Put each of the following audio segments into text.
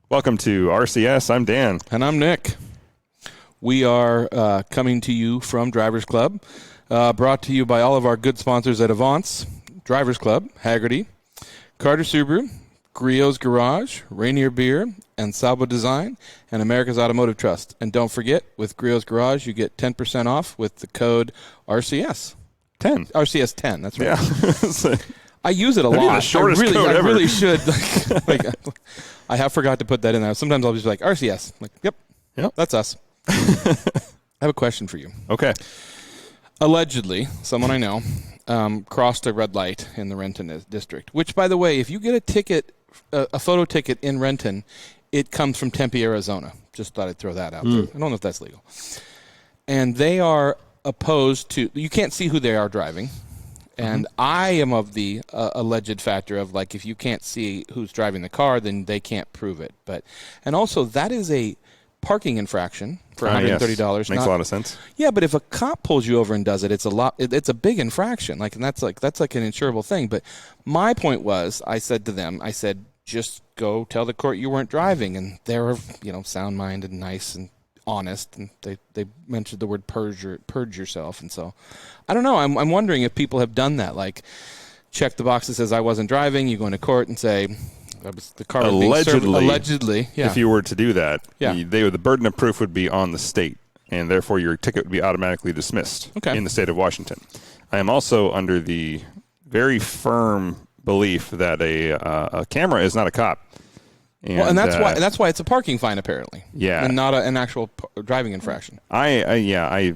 Welcome to RCS. I'm Dan. And I'm Nick. We are coming to you from Drivers Club, brought to you by all of our good sponsors at Avance, Drivers Club, Haggerty, Carter Subaru, Griot's Garage, Rainier Beer, and Salvo Design, and America's Automotive Trust. And don't forget, with Griot's Garage, you get 10% off with the code RCS. 10. RCS 10, that's right. Yeah. I use it a lot. The shortest code I ever. really should. I have forgot to put that in there. Sometimes I'll just be like, RCS. I'm like, yep, that's us. I have a question for you. Okay. Allegedly, someone I know crossed a red light in the Renton district, which, by the way, if you get a ticket, a photo ticket in Renton, it comes from Tempe, Arizona. Just thought I'd throw that out there. I don't know if that's legal. And they are opposed to, you can't see who they are driving. And I am of the alleged factor of, like, if you can't see who's driving the car, then they can't prove it. And also, that is a parking infraction for $130. Yes. Makes a lot of sense. Yeah, but if a cop pulls you over and does it, it's a big infraction. And that's like an insurable thing. But my point was, I said to them, just go tell the court you weren't driving. And they were, sound-minded and nice and honest, and they mentioned the word purge yourself. And so I don't know, I'm wondering if people have done that, like check the box that says I wasn't driving, you go into court and say the car was being served. Allegedly, yeah. If you were to do that, yeah. the burden of proof would be on the state, and therefore your ticket would be automatically dismissed in the state of Washington. I am also under the very firm belief that a camera is not a cop. And that's why it's a parking fine, apparently. Yeah, and not an actual driving infraction. I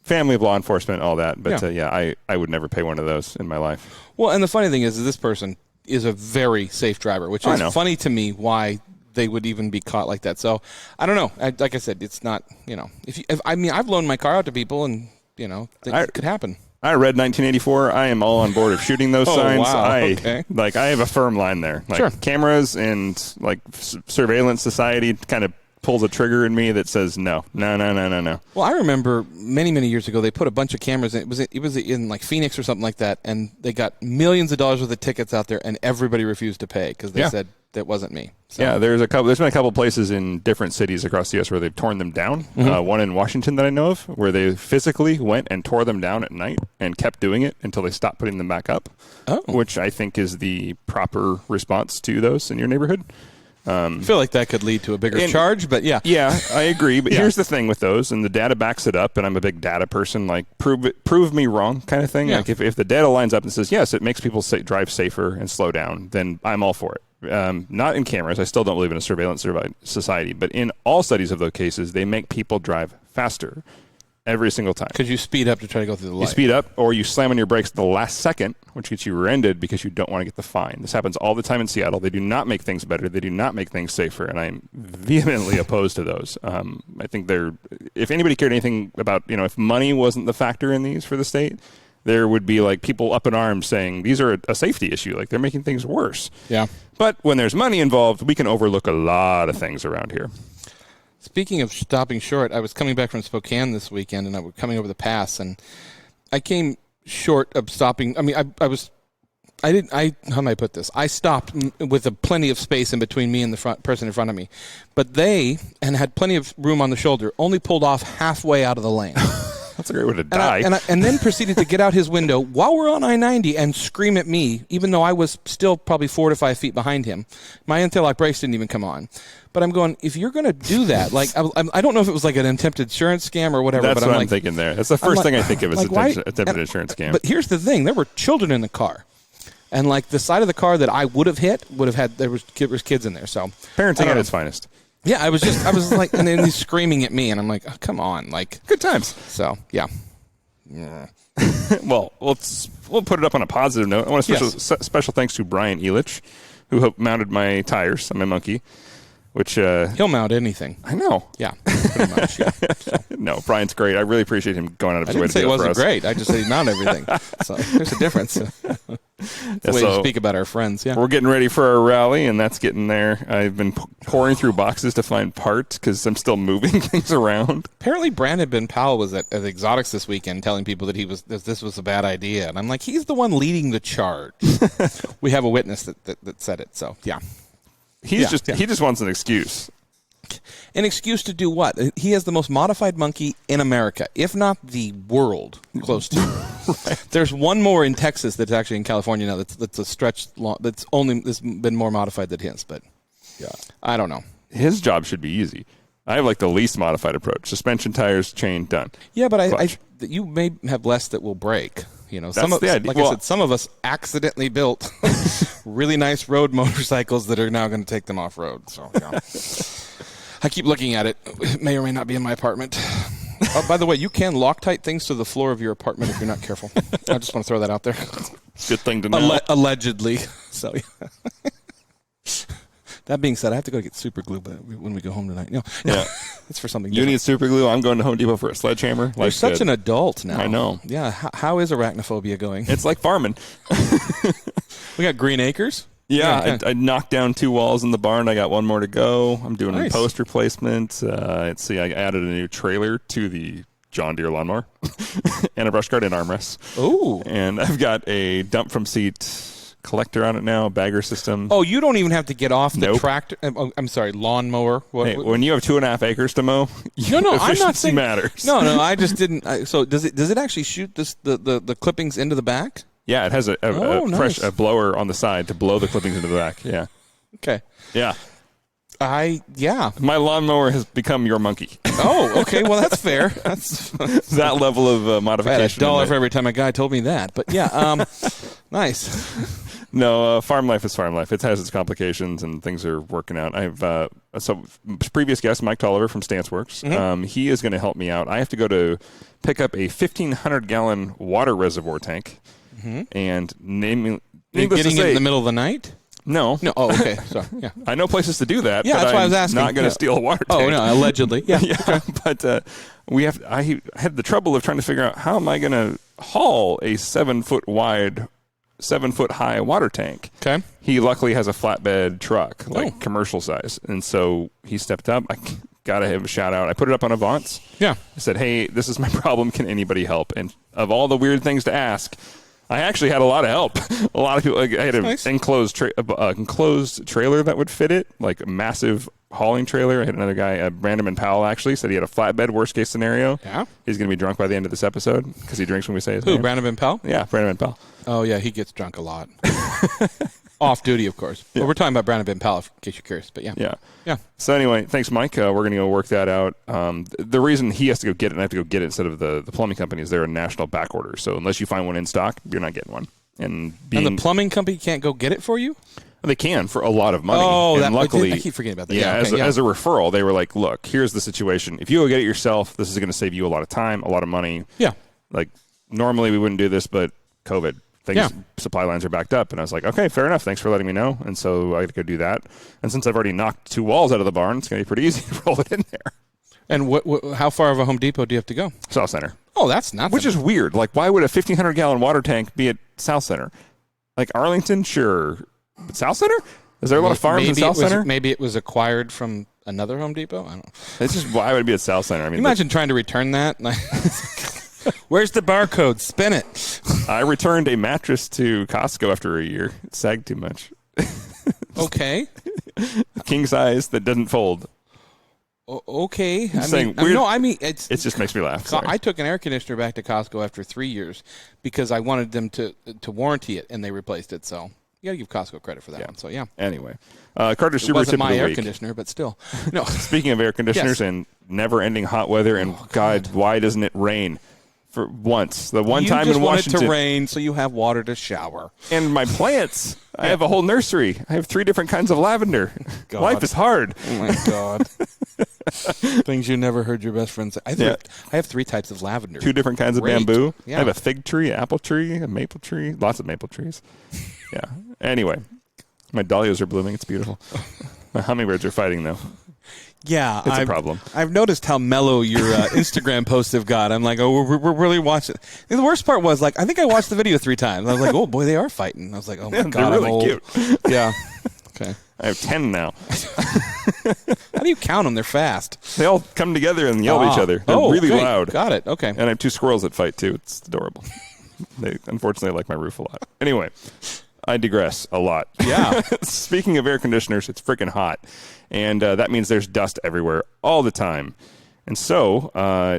family of law enforcement, all that, but I would never pay one of those in my life. Well, and the funny thing is this person is a very safe driver, which is funny to me why they would even be caught like that. So I don't know. Like I said, it's not. I've loaned my car out to people, and it could happen. I read 1984. I am all on board of shooting those signs. Wow. I have a firm line there. Sure. Cameras and surveillance society kind of pulls a trigger in me that says no. Well, I remember many years ago they put a bunch of cameras in. It was in like Phoenix or something like that, and they got millions of dollars worth of tickets out there, and everybody refused to pay because they said that wasn't me. So. Yeah, there's been a couple places in different cities across the U.S. where they've torn them down. One in Washington that I know of, where they physically went and tore them down at night and kept doing it until they stopped putting them back up, which I think is the proper response to those in your neighborhood. I feel like that could lead to a bigger charge, but yeah. Yeah, I agree. But here's the thing with those, and the data backs it up, and I'm a big data person, like prove me wrong kind of thing. Yeah. Like if the data lines up and says, yes, it makes people drive safer and slow down, then I'm all for it. Not in cameras. I still don't believe in a surveillance society, but in all studies of those cases, they make people drive faster every single time. Because you speed up to try to go through the light. You speed up, or you slam on your brakes at the last second, which gets you rear-ended because you don't want to get the fine. This happens all the time in Seattle. They do not make things better. They do not make things safer, and I'm vehemently opposed to those. I think if anybody cared anything about, if money wasn't the factor in these for the state, there would be like people up in arms saying these are a safety issue. Like they're making things worse. Yeah. But when there's money involved, we can overlook a lot of things around here. Speaking of stopping short, I was coming back from Spokane this weekend, and I was coming over the pass, and I came short of stopping. I mean, how do I put this? I stopped with plenty of space in between me and the person in front of me, but they, and had plenty of room on the shoulder, only pulled off halfway out of the lane. That's a great way to die. And then proceeded to get out his window while we're on I-90 and scream at me, even though I was still probably 4 to 5 feet behind him. My anti-lock brakes didn't even come on. But I'm going, if you're going to do that, like I don't know if it was like an attempted insurance scam or whatever. That's but I'm thinking there. That's the first thing I think of is attempted insurance scam. But here's the thing. There were children in the car. And like the side of the car that I would have hit there was kids in there. So parenting at its finest. Yeah, I was like, and then he's screaming at me, and I'm like, oh, come on, like good times. So yeah. Well, we'll put it up on a positive note. I want special thanks to Brian Elich, who mounted my tires on my monkey. Which he'll mount anything. I know. Yeah, pretty much. Yeah. So. No, Brian's great. I really appreciate him going out of his way to do it for us. I didn't say it wasn't great. I just said he mounted everything. So there's a difference. That's the way to speak about our friends. Yeah, we're getting ready for our rally, and that's getting there. I've been pouring through boxes to find parts because I'm still moving things around. Apparently, Brandon Powell was at Exotics this weekend telling people that this was a bad idea, and I'm like, he's the one leading the charge. We have a witness that said it. So yeah. He just wants an excuse. An excuse to do what? He has the most modified monkey in America, if not the world, close to. Right. There's one more in Texas that's actually in California now. That's a stretch long, that's been more modified than his. But yeah, I don't know. His job should be easy. I have like the least modified approach: suspension, tires, chain, done. Yeah, but you may have less that will break. You know, that's the idea. Like I said, some of us accidentally built really nice road motorcycles that are now going to take them off road. So yeah. I keep looking at it. It may or may not be in my apartment. By the way, you can Loctite things to the floor of your apartment if you're not careful. I just want to throw that out there. Good thing to know. Allegedly. So, yeah. That being said, I have to go get super glue when we go home tonight. No, yeah. It's for something You different. need super glue. I'm going to Home Depot for a sledgehammer. You're such an adult now. I know. Yeah. How is arachnophobia going? It's like farming. We got Green Acres. Yeah, I knocked down 2 walls in the barn. I got 1 more to go. I'm doing a post replacement. Let's see, I added a new trailer to the John Deere lawnmower and a brush guard and armrest. Oh. And I've got a dump from seat collector on it now, bagger system. Oh, you don't even have to get off the tractor. I'm sorry, lawnmower. Hey, when you have 2.5 acres to mow, I'm not saying matters. No, I just didn't. So does it actually shoot the clippings into the back? Yeah, it has a blower on the side to blow the clippings into the back. Yeah. Okay. Yeah. My lawnmower has become your monkey. Oh, okay. Well, that's fair. That's that level of modification. I had $1 for every time a guy told me that. But yeah, nice. No, farm life is farm life. It has its complications, and things are working out. I've previous guest Mike Tolliver from Stanceworks. Mm-hmm. He is going to help me out. I have to go to pick up a 1,500-gallon water reservoir tank. Mm-hmm. And getting it in the middle of the night? No. Oh, okay. Sorry. Yeah. I know places to do that. Yeah, but that's why I was asking. Not going to steal a water tank. Oh no, allegedly. Yeah. Yeah. Okay. But I had the trouble of trying to figure out how am I going to haul a 7-foot wide, 7-foot high water tank. Okay. He luckily has a flatbed truck, commercial size, and so he stepped up. I got to have a shout out. I put it up on Avance. Yeah. I said, "Hey, this is my problem. Can anybody help?" And of all the weird things to ask, I actually had a lot of help. A lot of people. I had an enclosed trailer that would fit it, like a massive hauling trailer. I had another guy, Brandon Powell, actually said he had a flatbed. Worst case scenario. Yeah. He's going to be drunk by the end of this episode because he drinks when we say his name. Brandon Powell? Yeah, Brandon Powell. Oh yeah, he gets drunk a lot. Off duty, of course. Yeah. Well, we're talking about Brandon Powell, in case you're curious. But yeah. So anyway, thanks, Mike. We're going to go work that out. The reason he has to go get it and I have to go get it instead of the plumbing company is they're a national back order. So unless you find one in stock, you're not getting one. And the plumbing company can't go get it for you? They can for a lot of money. Oh, and luckily, I keep forgetting about that. Yeah, as a referral, they were like, look, here's the situation. If you go get it yourself, this is going to save you a lot of time, a lot of money. Yeah. Like, normally we wouldn't do this, but COVID. Supply lines are backed up. And I was like, okay, fair enough. Thanks for letting me know. And so I had to go do that. And since I've already knocked 2 walls out of the barn, it's going to be pretty easy to roll it in there. And how far of a Home Depot do you have to go? South Center. Oh, that's not. Which is weird. Like, why would a 1,500-gallon water tank be at South Center? Like, Arlington, sure. But South Center? Is there a lot of farms in South Center? Maybe it was acquired from another Home Depot? I don't know. It's just, why would it be at South Center? I mean, imagine trying to return that. Where's the barcode? Spin it. I returned a mattress to Costco after a year. It sagged too much. Okay. King size that doesn't fold. Okay. It just makes me laugh. Sorry. I took an air conditioner back to Costco after 3 years because I wanted them to warranty it, and they replaced it. So you got to give Costco credit for that one. So, yeah. Anyway. Carter's It super wasn't tip my of the air week. conditioner, but still. No. Speaking of air conditioners and never-ending hot weather, and God, why doesn't it rain? For once. The one time in Washington. You just want it to rain so you have water to shower. And my plants. I have a whole nursery. I have 3 different kinds of lavender. God. Life is hard. Oh, my God. Things you never heard your best friend say. I have 3 types of lavender. 2 different kinds of bamboo. Yeah. I have a fig tree, an apple tree, a maple tree. Lots of maple trees. Yeah. Anyway. My dahlias are blooming. It's beautiful. My hummingbirds are fighting, though. Yeah, it's a problem. I've noticed how mellow your Instagram posts have got. I'm like, oh, we're really watching. And the worst part was, like, I think I watched the video 3 times. I was like, oh, boy, they are fighting. I was like, oh, my God, they're really cute. Yeah. Okay. I have 10 now. How do you count them? They're fast. They all come together and yell at each other. They're really loud. Got it. Okay. And I have 2 squirrels that fight, too. It's adorable. They unfortunately like my roof a lot. Anyway. I digress a lot. Yeah. Speaking of air conditioners, it's freaking hot. And that means there's dust everywhere all the time. And so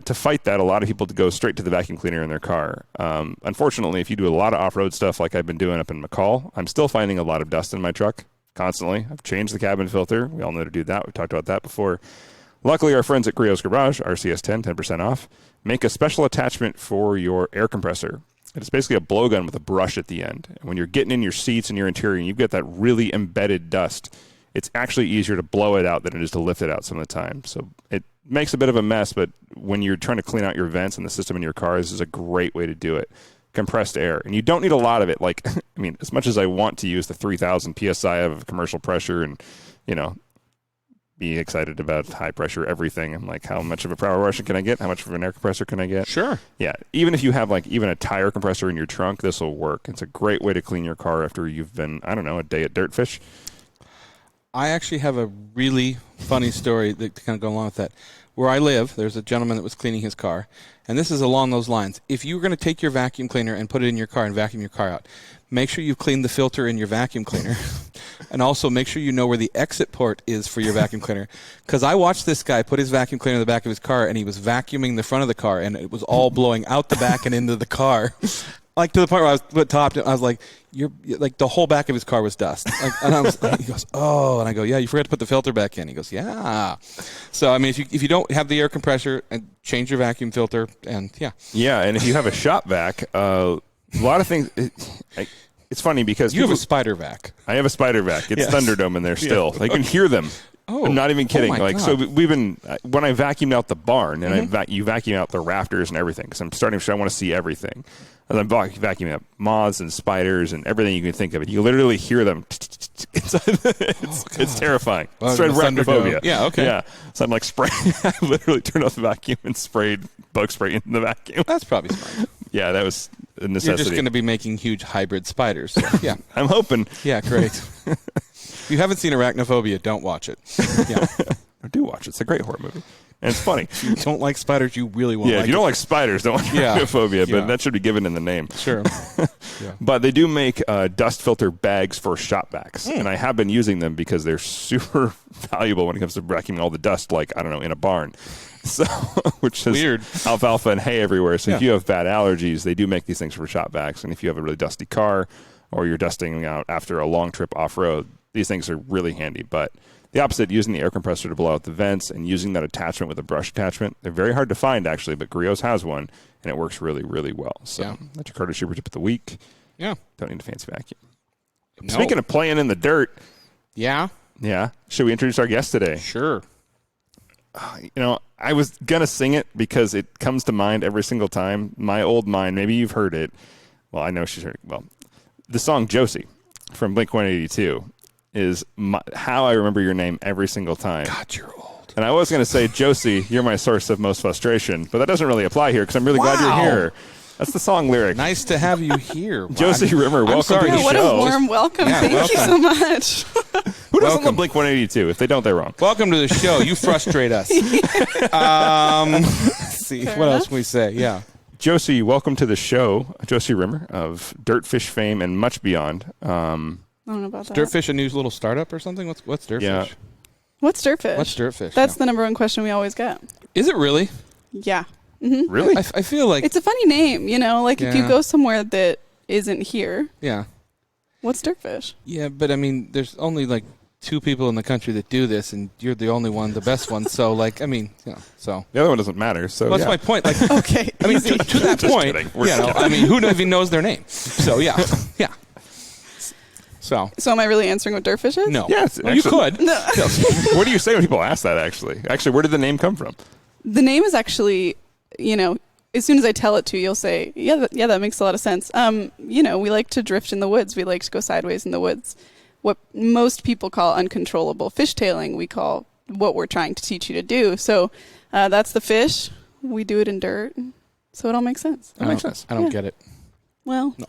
to fight that, a lot of people go straight to the vacuum cleaner in their car. Unfortunately, if you do a lot of off-road stuff like I've been doing up in McCall, I'm still finding a lot of dust in my truck constantly. I've changed the cabin filter. We all know to do that. We've talked about that before. Luckily, our friends at Griot's Garage, RCS 10% off, make a special attachment for your air compressor. It's basically a blowgun with a brush at the end. And when you're getting in your seats and your interior and you get that really embedded dust, it's actually easier to blow it out than it is to lift it out some of the time. So it makes a bit of a mess, but when you're trying to clean out your vents and the system in your car, this is a great way to do it. Compressed air. And you don't need a lot of it. Like, I mean, as much as I want to use the 3,000 PSI of commercial pressure and, you know, be excited about high pressure everything. I'm like, how much of a power washer can I get? How much of an air compressor can I get? Sure. Yeah. Even if you have like even a tire compressor in your trunk, this will work. It's a great way to clean your car after you've been, I don't know, a day at Dirtfish. I actually have a really funny story that to kind of go along with that. Where I live, there's a gentleman that was cleaning his car, and this is along those lines. If you were going to take your vacuum cleaner and put it in your car and vacuum your car out, make sure you've cleaned the filter in your vacuum cleaner, and also make sure you know where the exit port is for your vacuum cleaner. Because I watched this guy put his vacuum cleaner in the back of his car, and he was vacuuming the front of the car, and it was all blowing out the back and into the car. Like to the point where I was topped, and I was like, "You're like the whole back of his car was dust." Like, and I was, he goes, "Oh," and I go, "Yeah, you forgot to put the filter back in." He goes, "Yeah." So I mean, if you don't have the air compressor, and change your vacuum filter, and yeah, and if you have a shop vac, a lot of things. It's funny because you have a spider vac. I have a spider vac. It's Thunderdome in there still. I can hear them. Oh, I'm not even kidding. Oh my God. So we've been when I vacuumed out the barn and you vacuum out the rafters and everything because I'm starting to I want to see everything. And I'm vacuuming up moths and spiders and everything you can think of. You literally hear them. It's terrifying. Well, it's arachnophobia. Yeah. Okay. Yeah. So I'm like spraying. I literally turned off the vacuum and sprayed bug spray into the vacuum. That's probably smart. Yeah, that was a necessity. You're just going to be making huge hybrid spiders. So, yeah. I'm hoping. Yeah. Great. If you haven't seen Arachnophobia, don't watch it. Yeah. I do watch it. It's a great horror movie. And it's funny. If you don't like spiders, you really won't like it. If you don't like spiders, don't like arachnophobia, but that should be given in the name. Sure. But they do make dust filter bags for shop vacs, and I have been using them because they're super valuable when it comes to vacuuming all the dust, like, I don't know, in a barn. So, which is weird. Alfalfa and hay everywhere. So if you have bad allergies, they do make these things for shop vacs. And if you have a really dusty car or you're dusting out after a long trip off-road, these things are really handy. But the opposite, using the air compressor to blow out the vents and using that attachment with a brush attachment, they're very hard to find, actually, but Griot's has one, and it works really, really well. So that's your Carter Super Tip of the week. Yeah. Don't need a fancy vacuum. No. Speaking of playing in the dirt. Yeah. Yeah. Should we introduce our guest today? Sure. I was going to sing it because it comes to mind every single time. My old mind, maybe you've heard it. Well, I know she's heard it. Well, the song Josie from Blink-182 is how I remember your name every single time. God, you're old. And I was going to say, Josie, you're my source of most frustration, but that doesn't really apply here because I'm really glad you're here. That's the song lyric. Nice to have you here. Josie Rimmer, welcome to the show. What a warm welcome. Thank you so much. Who doesn't love Blink-182? If they don't, they're wrong. Welcome to the show. You frustrate us. Let's see. Fair what enough. else can we say? Yeah. Josie, welcome to the show. Josie Rimmer of Dirtfish fame and much beyond. I don't know about that. Dirtfish a new little startup or something? What's Dirtfish? Yeah. What's Dirtfish? What's Dirtfish? That's the number one question we always get. Is it really? Yeah. Really? I feel like It's a funny name, like if you go somewhere that isn't here, what's Dirtfish? Yeah, but I mean, there's only like 2 people in the country that do this, and you're the only one, the best one. So, like, I mean, so the other one doesn't matter. So that's my point. Like, Okay. I mean, to that Just point, kidding. We're just kidding. I mean, who even knows their name? So, yeah. So am I really answering what Dirtfish is? no. Yes, Well, you could. No. What do you say when people ask that, actually? Actually, where did the name come from? The name is actually, as soon as I tell it to you, you'll say, yeah, that makes a lot of sense. We like to drift in the woods. We like to go sideways in the woods. What most people call uncontrollable fishtailing, we call what we're trying to teach you to do. So that's the fish. We do it in dirt. So it all makes sense. That makes sense. I don't get it. Well, No.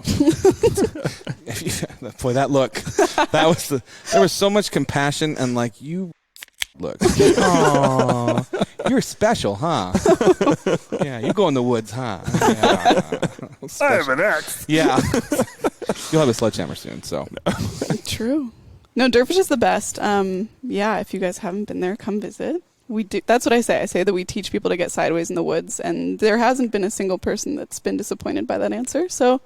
Boy, that look. There was so much compassion and like you look. Oh, you're special, huh? Yeah, you go in the woods, huh? Yeah. I have an ex. Yeah. You'll have a sledgehammer soon. So True. No, Dirtfish is the best. Yeah, if you guys haven't been there, come visit. We do. That's what I say. I say that we teach people to get sideways in the woods, and there hasn't been a single person that's been disappointed by that answer. So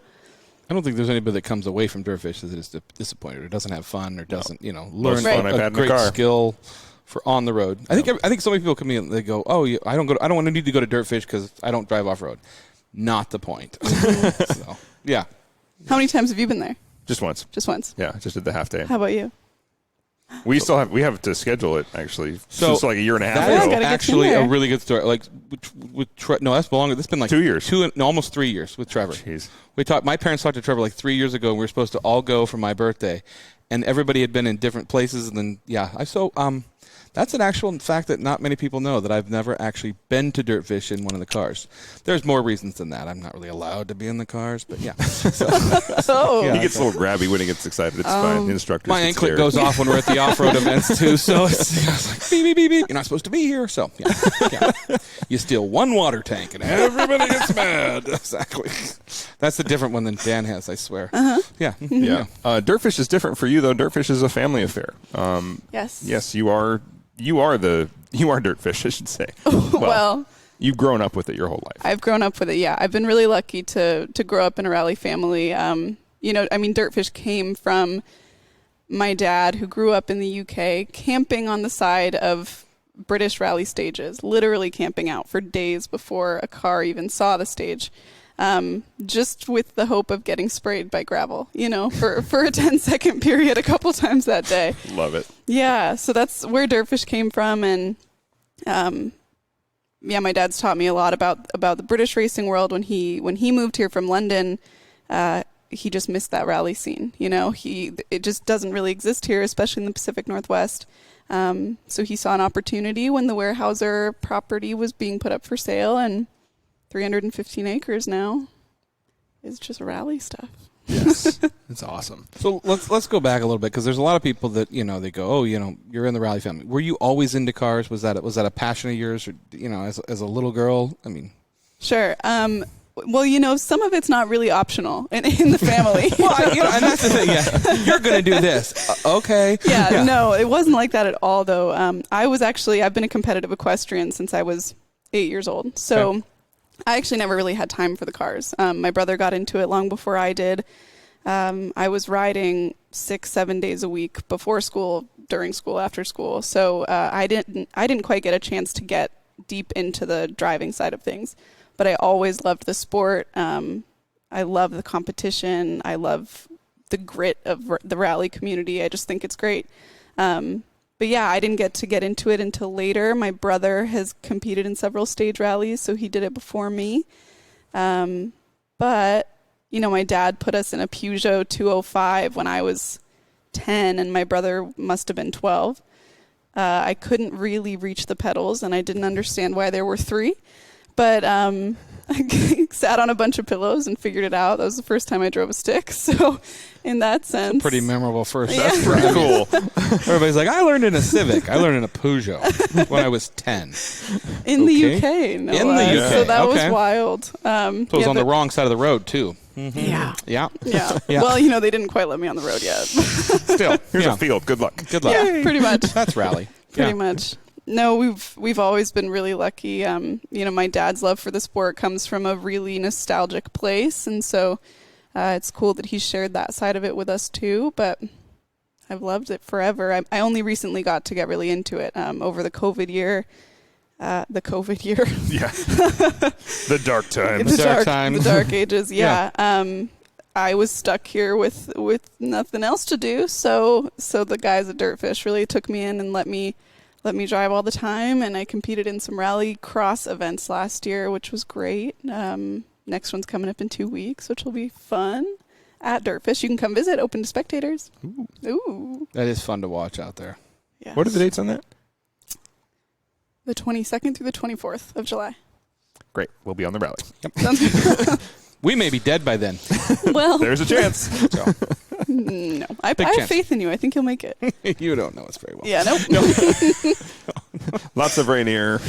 I don't think there's anybody that comes away from Dirtfish that is disappointed or doesn't have fun or doesn't, learn Most fun I've a had in the great car. skill for on the road. I think so many people come in and they go, "Oh, I don't want to need to go to Dirtfish because I don't drive off road." Not the point. So, yeah. how many times have you been there? Just once. Just once. Yeah, just did the half day. How about you? We have to schedule it actually. So since like a year and a half That Yeah, ago. is gotta get you actually there. a really good story. Like no, that's longer. That's been like 2 years. Almost 3 years with Trevor. Jeez. My parents talked to Trevor like 3 years ago, and we were supposed to all go for my birthday, and everybody had been in different places. And then that's an actual fact that not many people know, that I've never actually been to Dirtfish in one of the cars. There's more reasons than that. I'm not really allowed to be in the cars, but yeah. So, Oh, Yeah. He gets a little grabby when he gets excited. It's fine. The instructors my get anklet scared. goes off when we're at the off-road events too. So it's like beep beep beep beep. You're not supposed to be here. So yeah. You steal one water tank and everybody gets mad. Exactly. That's a different one than Dan has, I swear. Yeah. Yeah. Dirtfish is different for you though. Dirtfish is a family affair. yes. Yes, you are Dirtfish, I should say. Well, you've grown up with it your whole life. I've grown up with it. Yeah, I've been really lucky to grow up in a rally family. Dirtfish came from my dad, who grew up in the UK, camping on the side of British rally stages, literally camping out for days before a car even saw the stage, just with the hope of getting sprayed by gravel, for a 10-second period a couple times that day. Love it. Yeah, so that's where Dirtfish came from, and my dad's taught me a lot about the British racing world. When he moved here from London, he just missed that rally scene. It just doesn't really exist here, especially in the Pacific Northwest. So he saw an opportunity when the Weyerhaeuser property was being put up for sale, and 315 acres now is just rally stuff. Yes. It's awesome. So let's go back a little bit, because there's a lot of people that they go, oh, you're in the rally family. Were you always into cars? Was that a passion of yours, or as a little girl? I mean, sure. Well, some of it's not really optional in the family. Well, and that's the thing. Yeah, you're going to do this, okay? Yeah, no, it wasn't like that at all, though. I've been a competitive equestrian since I was 8 years old, so. Okay. I actually never really had time for the cars. My brother got into it long before I did. I was riding 6-7 days a week before school, during school, after school. So I didn't quite get a chance to get deep into the driving side of things. But I always loved the sport. I love the competition. I love the grit of the rally community. I just think it's great. But yeah, I didn't get into it until later. My brother has competed in several stage rallies, so he did it before me. But, my dad put us in a Peugeot 205 when I was 10, and my brother must have been 12. I couldn't really reach the pedals, and I didn't understand why there were 3. But I sat on a bunch of pillows and figured it out. That was the first time I drove a stick. So in that sense. Pretty memorable first. Yeah. That's pretty cool. Everybody's like, I learned in a Civic. I learned in a Peugeot when I was 10. In the UK, no In less. the UK. So that Okay. was wild. So it was on the wrong side of the road, too. Mm-hmm. Yeah. Yeah. Yeah. Yeah. Well, they didn't quite let me on the road yet. Still. Here's yeah. a field. Good luck. Good luck. Yeah, pretty much. That's rally. Pretty Yeah. much. No, we've always been really lucky. My dad's love for the sport comes from a really nostalgic place, and so it's cool that he shared that side of it with us too. But I've loved it forever. I only recently got to get really into it over the COVID year. Yeah. The dark times. The dark ages. Yeah. I was stuck here with nothing else to do, so the guys at Dirtfish really took me in and let me drive all the time, and I competed in some rally cross events last year, which was great. Next one's coming up in 2 weeks, which will be fun at Dirtfish. You can come visit, open to spectators. Ooh. That is fun to watch out there. Yes. What are the dates on that? The 22nd through the 24th of July. Great. We'll be on the rally. Sounds good. We may be dead by then. Well, There's a chance. So, no. I have chance. faith in you. I think you'll make it. you don't know us very well. Yeah, nope. Lots of rain here.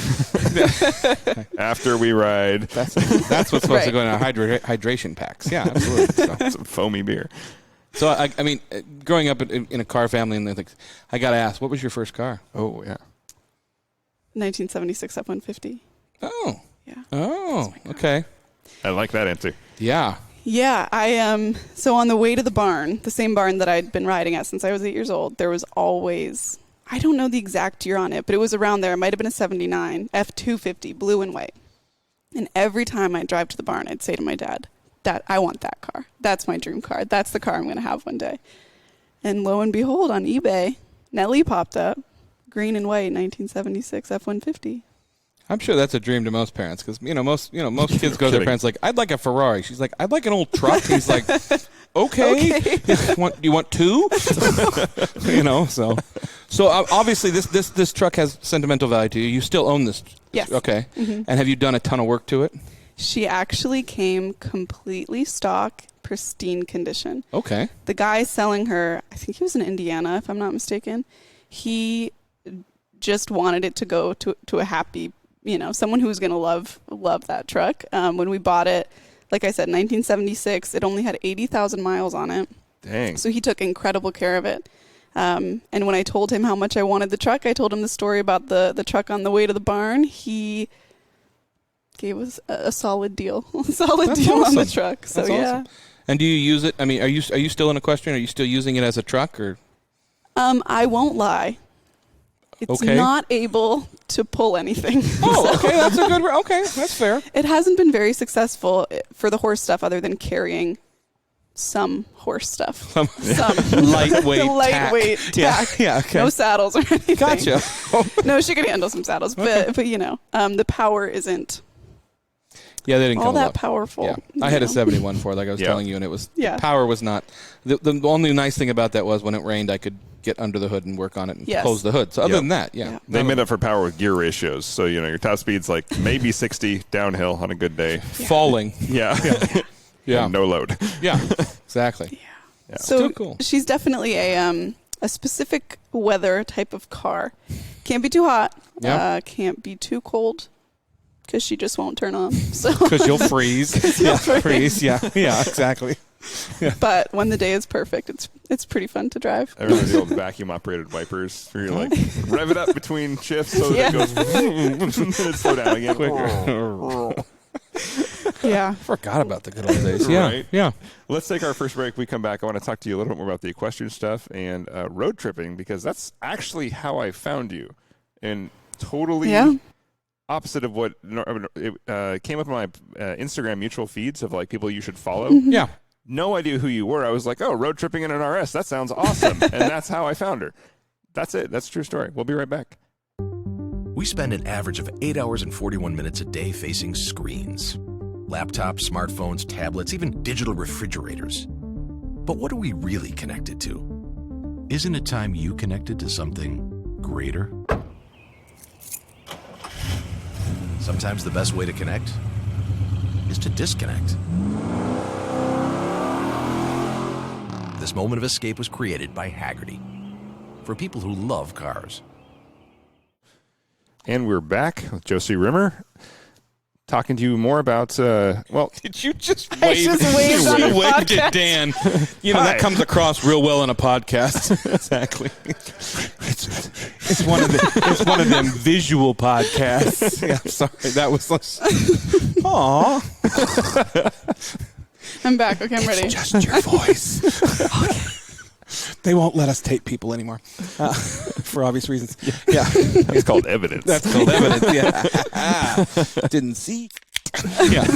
After we ride. That's what's supposed to go in our hydration packs. Yeah, absolutely. So. Some foamy beer. So, I mean, growing up in a car family, and things, I got to ask, what was your first car? Oh, yeah. 1976 F-150. Oh. Yeah. Oh, okay. I like that answer. Yeah. Yeah, so on the way to the barn, the same barn that I'd been riding at since I was 8 years old, there was always, I don't know the exact year on it, but it was around there. It might have been a 79 F-250, blue and white. And every time I'd drive to the barn, I'd say to my dad, Dad, I want that car. That's my dream car. That's the car I'm going to have one day. And lo and behold, on eBay, Nellie popped up, green and white, 1976 F-150. I'm sure that's a dream to most parents because most kids go to their parents like, I'd like a Ferrari. She's like, I'd like an old truck. He's like, okay. You want two? So obviously this truck has sentimental value to you. You still own this. Yes. Okay. Mm-hmm. And have you done a ton of work to it? She actually came completely stock, pristine condition. Okay. The guy selling her, I think he was in Indiana, if I'm not mistaken. He just wanted it to go to a happy, someone who was going to love that truck. When we bought it, like I said, 1976, it only had 80,000 miles on it. Dang. So he took incredible care of it. And when I told him how much I wanted the truck, I told him the story about the truck on the way to the barn. He gave us a solid deal. That's on awesome. the truck. So That's awesome. And do you use it? I mean, are you still an equestrian? Are you still using it as a truck or? I won't lie. It's not able to pull anything. Oh, okay. That's a good. Okay, that's fair. It hasn't been very successful for the horse stuff, other than carrying some horse stuff. Some lightweight tack. Yeah. Okay. No saddles or anything. Gotcha. No, she can handle some saddles, but the power isn't. Yeah, they didn't all come that up. powerful. Yeah. I had a 71 Ford, like I was telling you, and it was the power was not. The only nice thing about that was when it rained, I could get under the hood and work on it and close the hood. So other than that, they made up for power with gear ratios. So your top speed's like maybe 60 downhill on a good day, falling. Yeah. No load. Yeah, exactly. Yeah. So still cool. She's definitely a specific weather type of car. Can't be too hot. Can't be too cold. Because she just won't turn on. Because you'll freeze. Freeze. Yeah, exactly. Yeah. But when the day is perfect, it's pretty fun to drive. I remember the old vacuum-operated wipers where you're like, rev it up between shifts so that it goes, and then it slow down again. Quicker. Yeah. Forgot about the good old days. Right? Yeah. Let's take our first break. We come back. I want to talk to you a little bit more about the equestrian stuff and road tripping, because that's actually how I found you. And totally opposite of what came up in my Instagram mutual feeds of like people you should follow. Mm-hmm. Yeah. No idea who you were. I was like, oh, road tripping in an RS. That sounds awesome. And that's how I found her. That's it. That's a true story. We'll be right back. We spend an average of 8 hours and 41 minutes a day facing screens. Laptops, smartphones, tablets, even digital refrigerators. But what are we really connected to? Isn't it time you connected to something greater? Sometimes the best way to connect is to disconnect. This moment of escape was created by Hagerty for people who love cars. And we're back with Josie Rimmer, talking to you more about, Did you just wave? just waved on the waved podcast. at Dan. That comes across real well in a podcast. Exactly. It's one of them visual podcasts. Yeah, sorry. That was like, aw. I'm back. Okay, I'm ready. It's just your voice. They won't let us tape people anymore for obvious reasons. Yeah. it's called evidence. That's called evidence. Yeah. Didn't see. Yeah.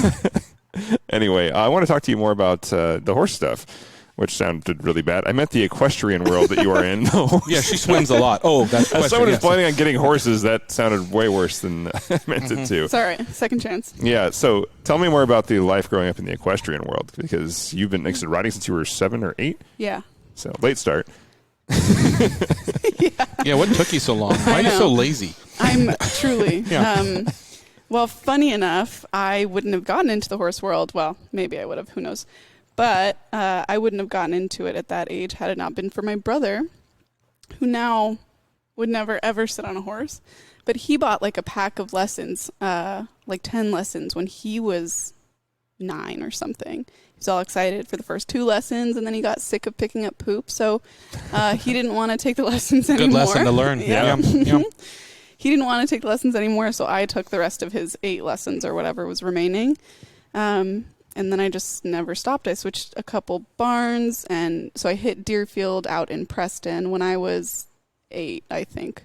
Anyway, I want to talk to you more about the horse stuff, which sounded really bad. I meant the equestrian world that you are in. Yeah, she swims a lot. Oh, that's as someone who's planning on getting horses, that sounded way worse than I meant it to. It's all right. Second chance. Yeah, so tell me more about the life growing up in the equestrian world, because you've been riding since you were 7 or 8? Yeah. So, late start. Yeah, what took you so long? Why are you so lazy? I'm truly. Yeah. Well, funny enough, I wouldn't have gotten into the horse world. Well, maybe I would have. Who knows? But I wouldn't have gotten into it at that age had it not been for my brother, who now, would never ever sit on a horse. But he bought like a pack of lessons, like 10 lessons when he was 9 or something. He was all excited for the first 2 lessons, and then he got sick of picking up poop, so he didn't want to take the lessons anymore. Good lesson to learn. Yeah. He didn't want to take the lessons anymore, so I took the rest of his 8 lessons or whatever was remaining. And then I just never stopped. I switched a couple barns, and so I hit Deerfield out in Preston when I was 8, I think.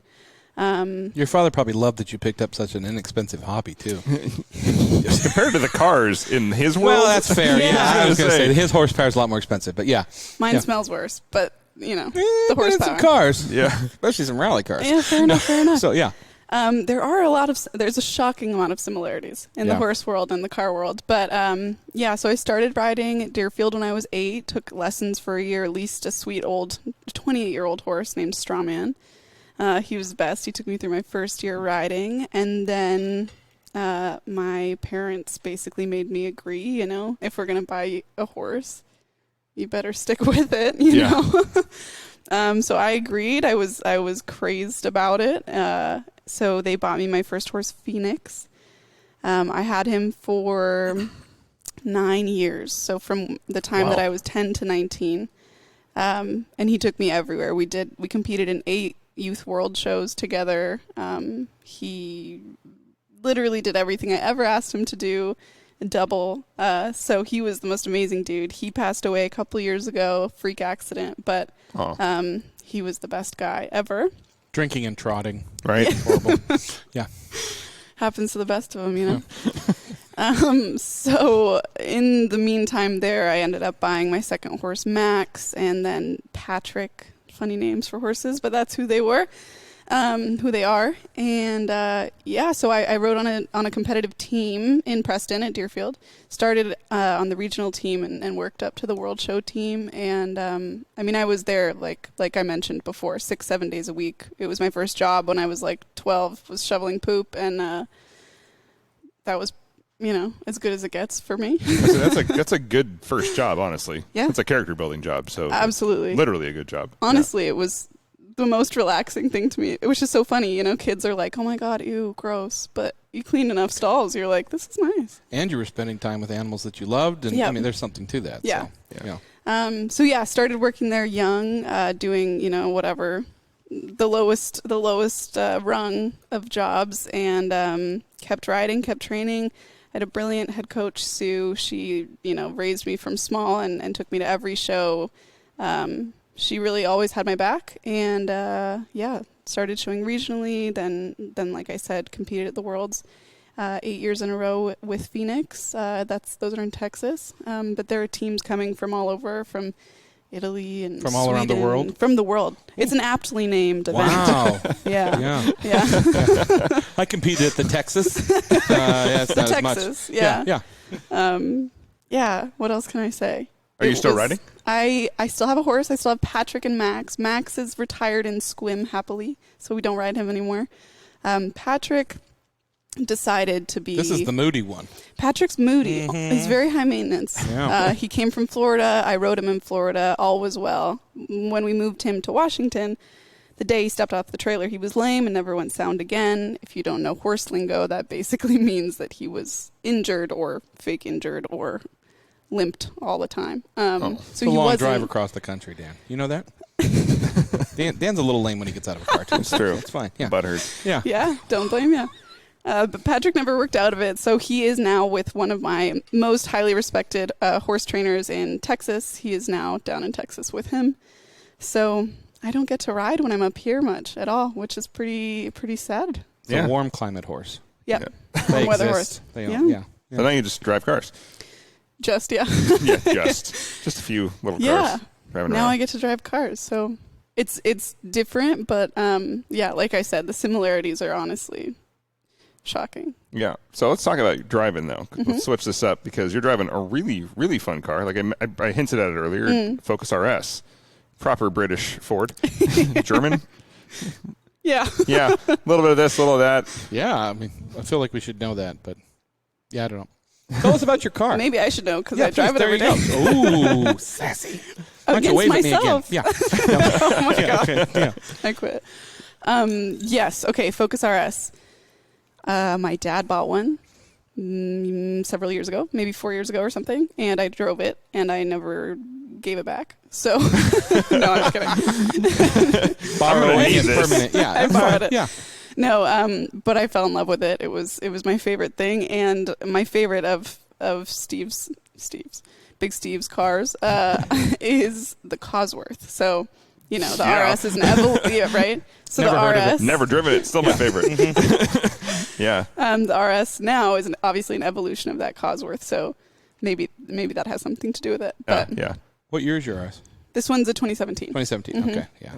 Your father probably loved that you picked up such an inexpensive hobby, too. Compared to the cars in his world. Well, that's fair. I was going to say his horsepower is a lot more expensive, but yeah. Mine smells worse, but, the horsepower. Some cars. Yeah. Especially some rally cars. Yeah, fair enough. So, yeah. There's a shocking amount of similarities in the horse world and the car world. But, so I started riding at Deerfield when I was 8, took lessons for a year, leased a sweet old 28-year-old horse named Strawman. He was the best. He took me through my first year riding. And then my parents basically made me agree, if we're going to buy a horse, you better stick with it, you know. So I agreed. I was crazed about it. So they bought me my first horse, Phoenix. I had him for 9 years. So from the time that I was 10 to 19. And he took me everywhere. We competed in 8 youth world shows together. He literally did everything I ever asked him to do, double. So he was the most amazing dude. He passed away a couple years ago, freak accident, but he was the best guy ever. Drinking and trotting. Right. Horrible. Yeah. Happens to the best of them, So in the meantime there, I ended up buying my second horse, Max, and then Patrick. Funny names for horses, but that's who they were, who they are. And so I rode on a competitive team in Preston at Deerfield. Started on the regional team and worked up to the world show team. And I was there like I mentioned before, 6-7 days a week. It was my first job when I was like 12. Was shoveling poop, and that was as good as it gets for me. That's a good first job, honestly. Yeah. It's a character building job. So absolutely, literally a good job. Honestly, It was the most relaxing thing to me. It was just so funny. Kids are like, oh my God, ew, gross. But you clean enough stalls, you're like, this is nice. And you were spending time with animals that you loved. And there's something to that. Yeah. So, Started working there young, doing, whatever, the lowest rung of jobs, and kept riding, kept training. I had a brilliant head coach, Sue. She, raised me from small and took me to every show. She really always had my back, and started showing regionally. Then, like I said, competed at the Worlds 8 years in a row with Phoenix. Those are in Texas, but there are teams coming from all over, from Italy and from all around the world. From the world. It's an aptly named event. Wow. Yeah. I competed at the Texas. It's not Texas. Yeah. Yeah. What else can I say? Are you still riding? I still have a horse. I still have Patrick and Max. Max is retired in Squim happily, so we don't ride him anymore. Patrick decided to be... This is the moody one. Patrick's moody. Mm-hmm. He's very high maintenance. Yeah. He came from Florida. I rode him in Florida. All was well. When we moved him to Washington, the day he stepped off the trailer, he was lame and never went sound again. If you don't know horse lingo, that basically means that he was injured or fake injured or limped all the time. So it's a long drive across the country, Dan. You know that? Dan's a little lame when he gets out of a car, too. It's true. It's fine. Yeah. Butthurt. Yeah. Yeah, don't blame you. But Patrick never worked out of it, so he is now with one of my most highly respected horse trainers in Texas. He is now down in Texas with him. So I don't get to ride when I'm up here much at all, which is pretty sad. It's a warm climate horse. Yeah. Warm weather horse. Yeah. So now you just drive cars. Just a few little cars. Now around. I get to drive cars, so it's different, but like I said, the similarities are honestly shocking. Yeah. So let's talk about driving, though. Mm-hmm. Let's switch this up because you're driving a really, really fun car. Like I hinted at it earlier, Focus RS. Proper British Ford. German. Yeah. Yeah. A little bit of this, a little of that. Yeah. I mean, I feel like we should know that, but I don't know. Tell us about your car. Maybe I should know because I drive it every day. Ooh, sassy. Against myself. Yeah. Oh my God. Yeah. I quit. Yes. Okay. Focus RS. My dad bought one several years ago, maybe 4 years ago or something, and I drove it, and I never gave it back. So, no, I'm just kidding. Borrow is permanent. Yeah, I borrowed it. Yeah. No, but I fell in love with it. It was my favorite thing, and my favorite of Big Steve's cars is the Cosworth. So, the RS is an right? So Never heard of it. RS, Never driven it. Still my favorite. Yeah. The RS now is obviously an evolution of that Cosworth. So maybe that has something to do with it. But Yeah. What year is your RS? this one's a 2017. 2017. Okay, yeah.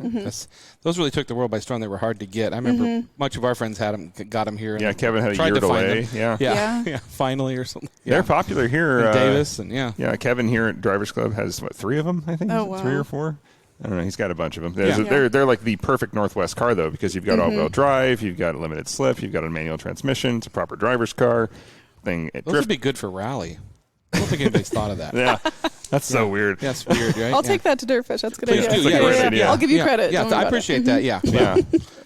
Those really took the world by storm. They were hard to get. I remember much of our friends had them, got them here. Yeah, Kevin had a tried year to find delay. them. Yeah. Yeah. Finally, or something. They're Yeah. popular here. And Davis and yeah. Yeah, Kevin here at Drivers Club has, 3 of them, I think? Oh, wow. 3 or 4? I don't know. He's got a bunch of them. Yeah. They're like the perfect Northwest car, though, because you've got all-wheel drive, you've got a limited slip, you've got a manual transmission. It's a proper driver's car. Those would be good for rally. I don't think anybody's thought of that. Yeah. That's so weird. Yeah, it's weird, right? I'll take that to Dirtfish. That's a good Please idea. do. Yeah, great idea. I'll give you credit. Yeah, Don't worry I about appreciate it. that. Yeah. Yeah.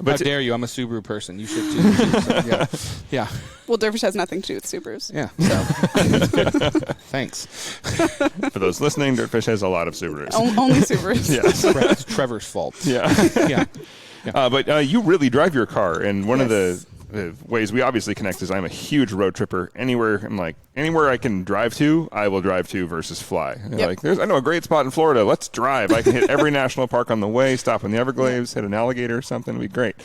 How dare you? I'm a Subaru person. You should too. So, yeah. Yeah. Well, Dirtfish has nothing to do with Subarus. Yeah. So. Thanks. For those listening, Dirtfish has a lot of Subarus. Only Subarus. Yeah. It's Trevor's fault. Yeah. Yeah. But you really drive your car, and one of the ways we obviously connect is I'm a huge road tripper. Anywhere I can drive to, I will drive to versus fly. Yep. I know a great spot in Florida. Let's drive. I can hit every national park on the way, stop in the Everglades, hit an alligator or something. It'd be great.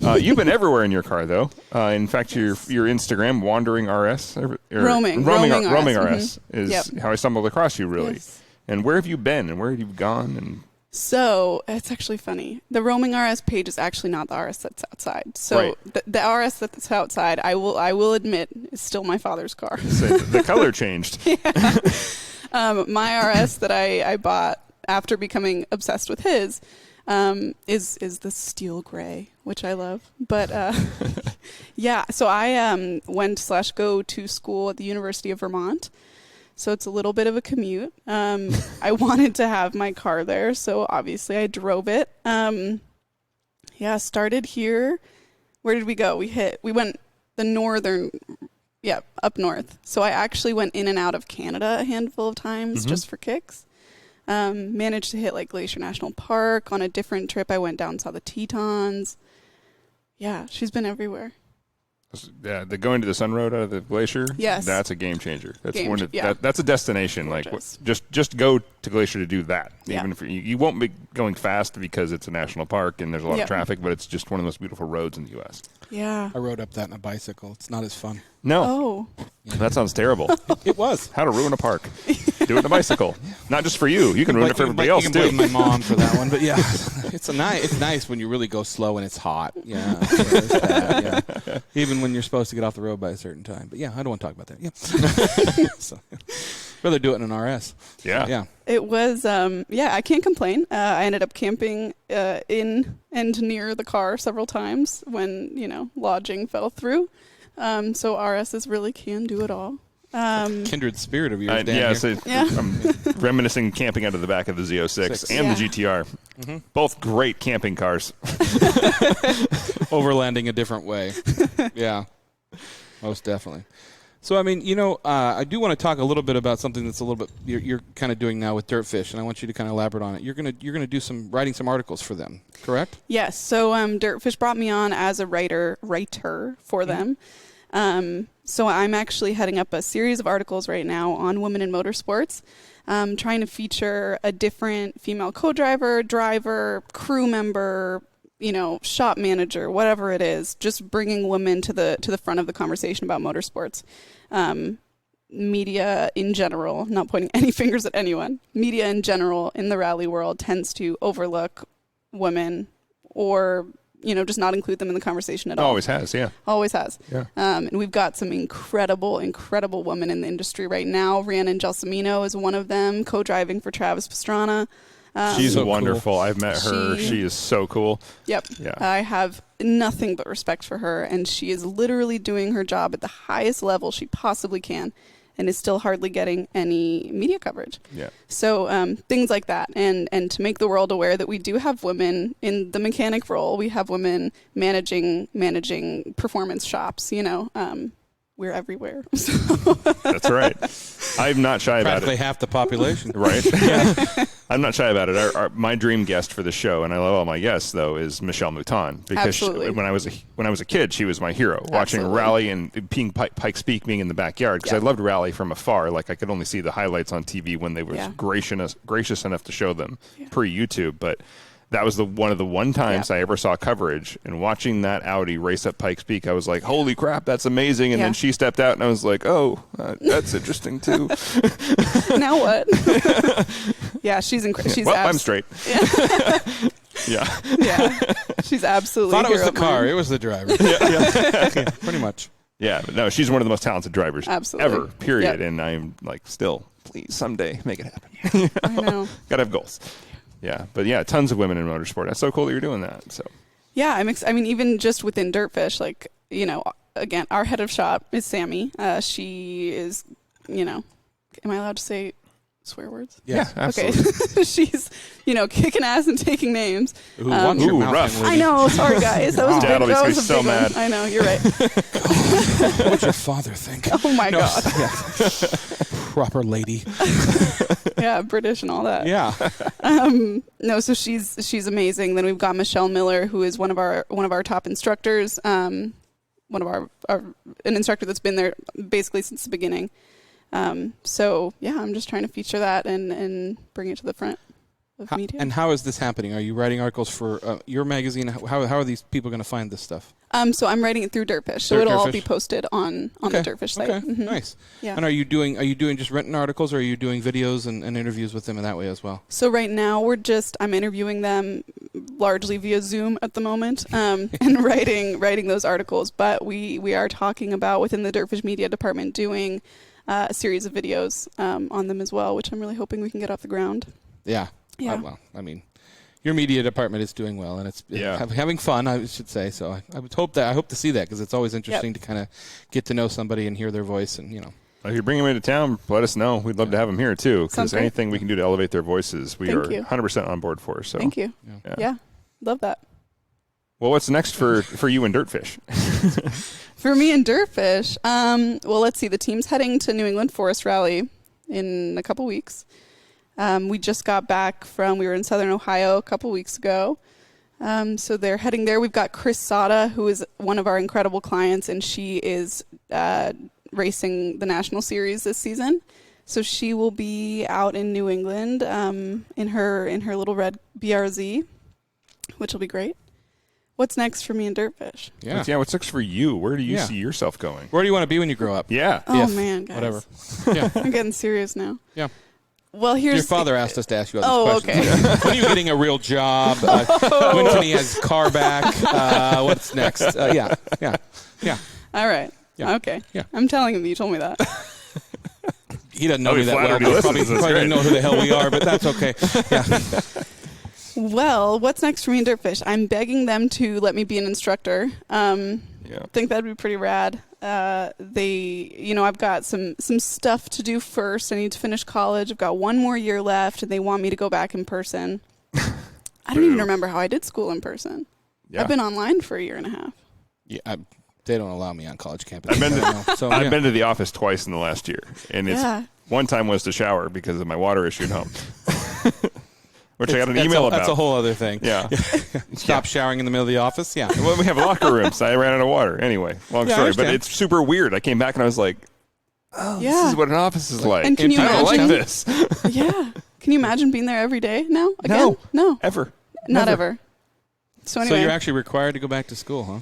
You've been everywhere in your car, though. In fact, your Instagram, WanderingRS, RoamingRS is how I stumbled across you, really. Yes. And where have you been, and where have you gone? And So it's actually funny. The RoamingRS page is actually not the RS that's outside. So Right. the RS that's outside, I will admit, is still my father's car. so the color changed. My RS that I bought after becoming obsessed with his is the steel gray, which I love. But yeah, so I went/go to school at the University of Vermont. So it's a little bit of a commute. I wanted to have my car there, so obviously I drove it. Started here. Where did we go? We went the northern, up north. So I actually went in and out of Canada a handful of times just for kicks. Managed to hit like Glacier National Park. On a different trip, I went down and saw the Tetons. Yeah, she's been everywhere. Yeah, the going to the Sun Road out of the glacier. Yes, that's a game changer. That's yeah. That's a destination. Gorgeous. Like, just go to Glacier to do that. Yeah. Even if you won't be going fast because it's a national park and there's a lot of traffic, but it's just one of the most beautiful roads in the U.S. Yeah, I rode up that in a bicycle. It's not as fun. No, oh, that sounds terrible. It was. How to ruin a park? Do it in a bicycle. Not just for you. You can ruin it for everybody else you too. can blame my mom for that one, but yeah, it's nice when you really go slow and it's hot. Yeah, there's that, yeah. Even when you're supposed to get off the road by a certain time. But yeah, I don't want to talk about that. Yeah, so, rather do it in an RS. Yeah. it was. I can't complain. I ended up camping in and near the car several times when lodging fell through. So RSs really can do it all. Kindred spirit of yours, Dan. I'm reminiscing camping out of the back of the Z06 and the GTR. Mm-hmm. Both great camping cars. Overlanding a different way. Yeah, most definitely. So, I mean, I do want to talk a little bit about something that's a little bit you're kind of doing now with Dirtfish, and I want you to kind of elaborate on it. You're gonna do writing some articles for them, correct? Yes. So Dirtfish brought me on as a writer for them. So I'm actually heading up a series of articles right now on women in motorsports, trying to feature a different female co-driver, driver, crew member, shop manager, whatever it is, just bringing women to the front of the conversation about motorsports. Media in general, not pointing any fingers at anyone, media in general in the rally world tends to overlook women or just not include them in the conversation at all. Always has, yeah. Always has. Yeah. And we've got some incredible women in the industry right now. Rhiannon Gelsomino is one of them, co-driving for Travis Pastrana. She's so wonderful. Cool. I've met her. She is so cool. Yep. Yeah. I have nothing but respect for her, and she is literally doing her job at the highest level she possibly can. and is still hardly getting any media coverage. Yeah. So things like that, and to make the world aware that we do have women in the mechanic role, we have women managing performance shops. We're everywhere. That's right. I'm not shy about Practically it. half the population. Right? I'm not shy about it. My dream guest for the show, and I love all my guests, though, is Michelle Mouton. Because when I was a kid, she was my hero. Watching Rally and being Pikes Peak, being in the backyard, because I loved Rally from afar. Like, I could only see the highlights on TV when they were gracious enough to show them pre-YouTube. But that was one of the times I ever saw coverage. And watching that Audi race up Pikes Peak, I was like, holy crap, that's amazing. And then she stepped out, and I was like, oh, that's interesting, too. Now what? Yeah, she's incredible. Well, I'm straight. Yeah. She's absolutely Thought it was the car. mine. It was the driver. Yeah, pretty much. Yeah, but no, she's one of the most talented drivers ever, period. Yep. And I'm like, still, please, someday, make it happen. I know. Gotta have goals. Yeah, but yeah, tons of women in motorsport. That's so cool that you're doing that. So yeah, I mean, even just within Dirtfish, like, again, our head of shop is Sammy. She is, am I allowed to say swear words? yeah, absolutely. Okay. She's, kicking ass and taking names. Ooh, watch your mouth, rough. young lady. I know. Sorry, guys. That was a Dad big, will that be was a so big mad. one. I know. You're right. What's your father think? Oh my God. Proper lady. Yeah, British and all that. Yeah. No, so she's amazing. Then we've got Michelle Miller, who is one of our top instructors. One of our an instructor that's been there basically since the beginning. So yeah, I'm just trying to feature that and bring it to the front of media. And how is this happening? Are you writing articles for your magazine? How are these people going to find this stuff? So I'm writing it through Dirtfish, so it'll all be posted on the Dirtfish site. Okay, Mm-hmm. nice. Yeah. And are you doing just written articles, or are you doing videos and interviews with them in that way as well? So right now I'm interviewing them largely via Zoom at the moment, and writing those articles. But we are talking about, within the Dirtfish media department, doing a series of videos on them as well, which I'm really hoping we can get off the ground. Yeah. Yeah. Well, I mean, your media department is doing well, and it's having fun, I should say. So I would hope to see that, because it's always interesting to kind of get to know somebody and hear their voice, and If you bring them into town, let us know. We'd love to have them here too, because anything we can do to elevate their voices, we are 100% on board for. So Thank you. Yeah, love that. Well, what's next for you and Dirtfish? For me and Dirtfish, well, let's see. The team's heading to New England Forest Rally in a couple weeks. We just got back we were in Southern Ohio a couple weeks ago. So they're heading there. We've got Chris Sada, who is one of our incredible clients, and she is racing the National Series this season. So she will be out in New England in her little red BRZ, which will be great. What's next for me and Dirtfish? Yeah, what's next for you? Where do you see yourself going? Where do you want to be when you grow up? Yeah. Oh, man, guys. Whatever. Yeah. I'm getting serious now. Yeah. Well, here's... Your father asked us to ask you all these questions. Okay. When are you getting a real job? When can he have his car back? What's next? Yeah. All right. Yeah. Okay. Yeah. I'm telling him you told me that. He doesn't know me He's that well. flattered he listens. Probably That's doesn't great. know who the hell we are, but that's okay. Yeah. Well, what's next for me and Dirtfish? I'm begging them to let me be an instructor. I think that'd be pretty rad. I've got some stuff to do first. I need to finish college. I've got one more year left, and they want me to go back in person. I don't even remember how I did school in person. Yeah. I've been online for a year and a half. Yeah, they don't allow me on college campus. I've been to the office twice in the last year, and one time was to shower because of my water issue at home. Which I got an email about. That's a whole other thing. Yeah. Stop showering in the middle of the office? Yeah. Well, we have locker rooms. I ran out of water. Anyway, long story. But it's super weird. I came back and I was like, this is what an office is like. And can you I don't like imagine? this. Yeah. Can you imagine being there every day now? Again? No. Ever. Not Never. ever. So anyway. So you're actually required to go back to school, huh?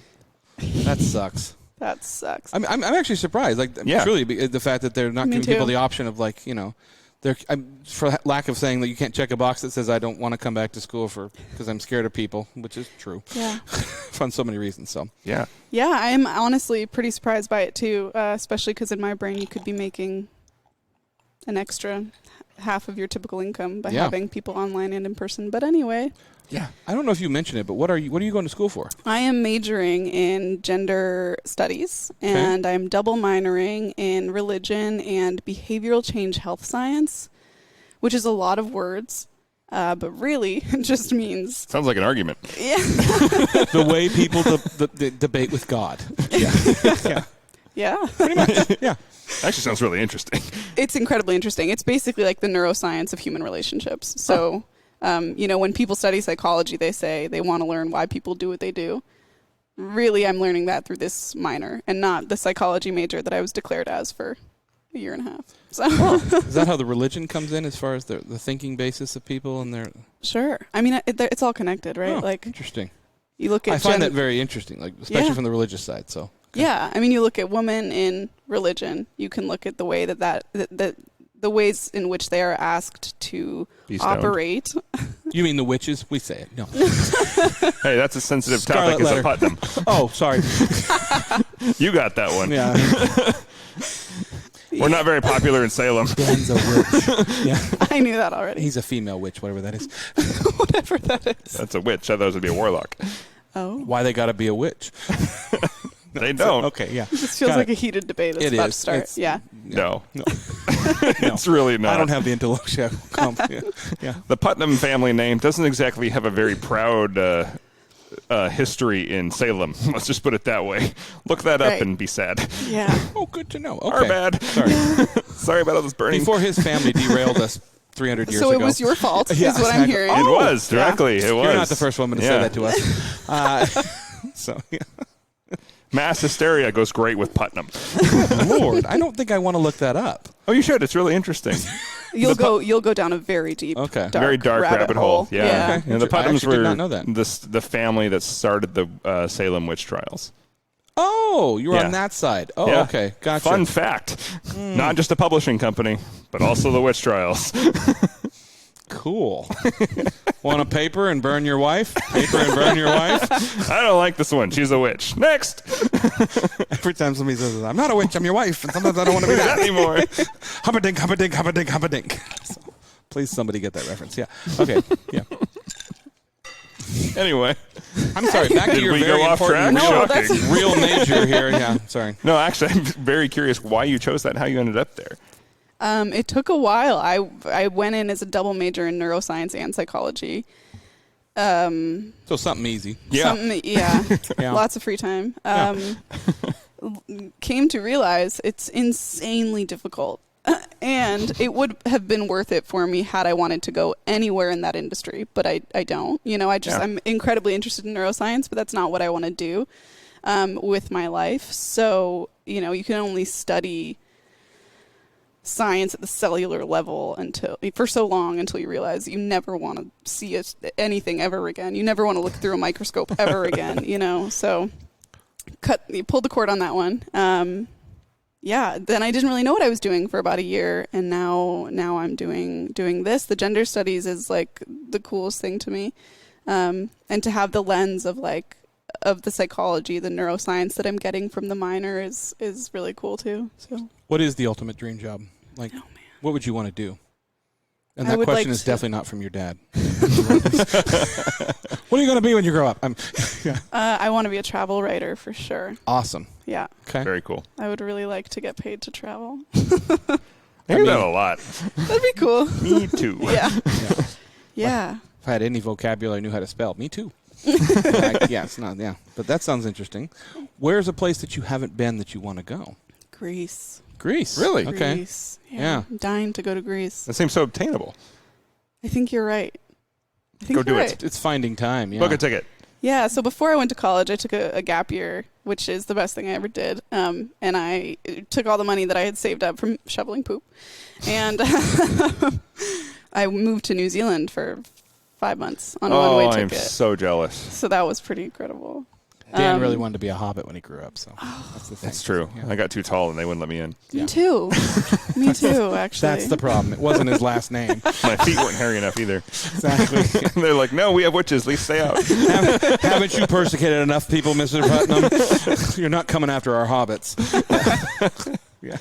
That sucks. That sucks. I'm actually surprised. Truly, the fact that they're not Me giving too. people the option of for lack of saying that you can't check a box that says I don't want to come back to school because I'm scared of people, which is true. Yeah. For so many reasons. So Yeah, I am honestly pretty surprised by it too, especially because in my brain you could be making an extra half of your typical income by having people online and in person. But anyway. Yeah. I don't know if you mentioned it, but what are you going to school for? I am majoring in gender studies, and I'm double minoring in religion and behavioral change health science, which is a lot of words, but really it just means... Sounds like an argument. Yeah. The way people debate with God. Yeah. Yeah. Pretty much. Yeah. Actually sounds really interesting. It's incredibly interesting. It's basically like the neuroscience of human relationships. So, when people study psychology, they say they want to learn why people do what they do. Really, I'm learning that through this minor and not the psychology major that I was declared as for a year and a half. So, is that how the religion comes in as far as the thinking basis of people and their... Sure. I mean, it's all connected, right? Oh, interesting. You look at... I find that very interesting, like especially from the religious side, so... Okay. Yeah, I mean, you look at women in religion. You can look at the way that the ways in which they are asked to operate. You mean the witches? We say it. No. Hey, that's a sensitive Scarlet topic. letter. Is a Putnam. Oh, sorry. You got that one. Yeah. We're not very popular in Salem. Dan's a witch. Yeah. I knew that already. He's a female witch, whatever that is. Whatever that is. That's a witch. I thought it would be a warlock. Oh. Why they got to be a witch? They don't. Okay, yeah. This feels like a heated debate that's about to start. Yeah. No. It's really not. I don't have the intellectual. Yeah. The Putnam family name doesn't exactly have a very proud history in Salem. Let's just put it that way. Look that up and be sad. Yeah. Oh, good to know. Okay. Our bad. Sorry. Sorry about all this burning. Before his family derailed us 300 years so ago. it was your fault, is what exactly. I'm hearing. It was, directly. Yeah. It was. You're not the first woman to say that to us. So, yeah. Mass hysteria goes great with Putnam. Lord, I don't think I want to look that up. Oh, you should. It's really interesting. You'll go down a very deep, very dark rabbit hole. Yeah. Okay. And the Putnams did were not know that. the family that started the Salem witch trials. Oh, you were on that side. Oh, Yeah. okay. Gotcha. Fun fact. Not just a publishing company, but also the witch trials. Cool. Want a paper and burn your wife? Paper and burn your wife? I don't like this one. She's a witch. Next. Every time somebody says, I'm not a witch, I'm your wife. And sometimes I don't want to be that anymore. Humpadink, humpadink, humpadink, humpadink. So, please, somebody get that reference. Yeah. Okay. Yeah. Anyway. I'm sorry. Back to your we very go off important track? real major here. Yeah. Sorry. No, actually, I'm very curious why you chose that and how you ended up there. It took a while. I went in as a double major in neuroscience and psychology. So something easy. Yeah. Lots of free time. Came to realize it's insanely difficult. And it would have been worth it for me had I wanted to go anywhere in that industry, but I don't. I'm incredibly interested in neuroscience, but that's not what I want to do with my life. So, you can only study science at the cellular level for so long until you realize you never want to see anything ever again. You never want to look through a microscope ever again, So you pulled the cord on that one. Then I didn't really know what I was doing for about a year, and now I'm doing this. The gender studies is like the coolest thing to me, and to have the lens of the psychology, the neuroscience that I'm getting from the minor is really cool too. So, what is the ultimate dream job? What would you want to do? And that would question is definitely not from your dad. What are you going to be when you grow up? I want to be a travel writer for sure. Awesome. Yeah. Okay. Very cool. I would really like to get paid to travel. I hear that a lot. That'd be cool. Me too. Yeah. Yeah. If I had any vocabulary I knew how to spell, me too. It's not. Yeah. But that sounds interesting. Where's a place that you haven't been that you want to go? Greece. Greece. Really? Okay. Greece. Yeah. I'm dying to go to Greece. That seems so obtainable. I think you're right. Go do it. It's finding time. Yeah. Book a ticket. Yeah. So before I went to college, I took a gap year, which is the best thing I ever did. And I took all the money that I had saved up from shoveling poop, and I moved to New Zealand for 5 months on a one-way ticket. I'm so jealous. So that was pretty incredible. Dan really wanted to be a hobbit when he grew up, so that's the thing. That's true. Yeah. I got too tall and they wouldn't let me in. Me too. Me too, actually. That's the problem. It wasn't his last name. My feet weren't hairy enough either. Exactly. They're like, no, we have witches. Please stay out. Haven't you persecuted enough people, Mr. Putnam? You're not coming after our hobbits. Yeah.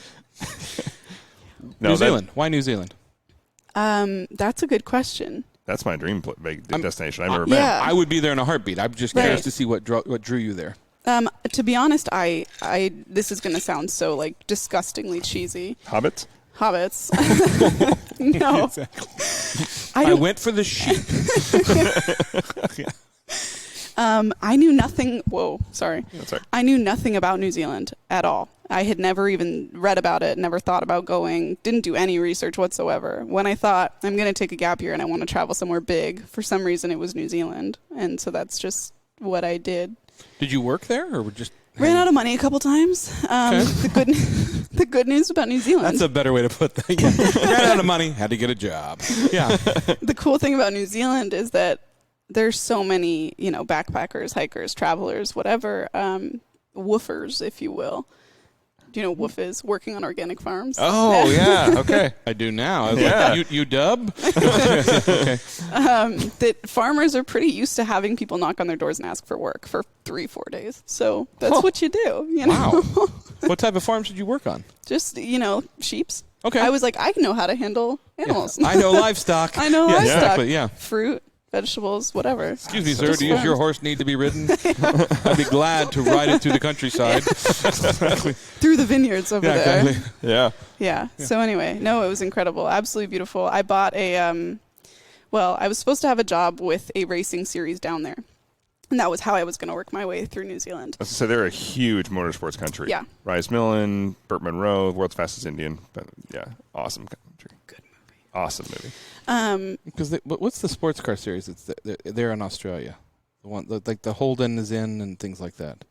No, New Zealand. Why New Zealand? That's a good question. That's my dream destination I've ever been. Yeah. I would be there in a heartbeat. I'm just curious to see what drew you there. To be honest, I this is going to sound so like disgustingly cheesy. Hobbits? No. I went for the sheep. I knew nothing. Whoa, sorry. That's right. I knew nothing about New Zealand at all. I had never even read about it, never thought about going, didn't do any research whatsoever. When I thought, I'm going to take a gap year and I want to travel somewhere big, for some reason it was New Zealand. And so that's just what I did. Did you work there or just Ran out of money a couple times. The good news about New Zealand. That's a better way to put that. Yeah. Ran out of money, had to get a job. Yeah. The cool thing about New Zealand is that there's so many, backpackers, hikers, travelers, whatever, woofers, if you will. Do you know woof is? Working on organic farms. Oh, yeah. Okay. I do now. I was like, you dub? Okay. That farmers are pretty used to having people knock on their doors and ask for work for 3-4 days. So that's what you do. Wow. What type of farms did you work on? Just, sheeps. Okay. I was like, I know how to handle animals. Yeah. I know livestock. I know livestock. Exactly, yeah. Fruit, vegetables, whatever. Excuse me, sir. Does your horse need to be ridden? I'd be glad to ride it through the countryside. Through the vineyards over there. Exactly. Yeah. So anyway, no, it was incredible. Absolutely beautiful. I bought I was supposed to have a job with a racing series down there. And that was how I was going to work my way through New Zealand. So they're a huge motorsports country. Yeah. Rice Millen, Burt Munro, world's fastest Indian. But yeah, awesome country. Good movie. Awesome movie. Because what's the sports car series? They're in Australia. The one like the Holden is in and things like that.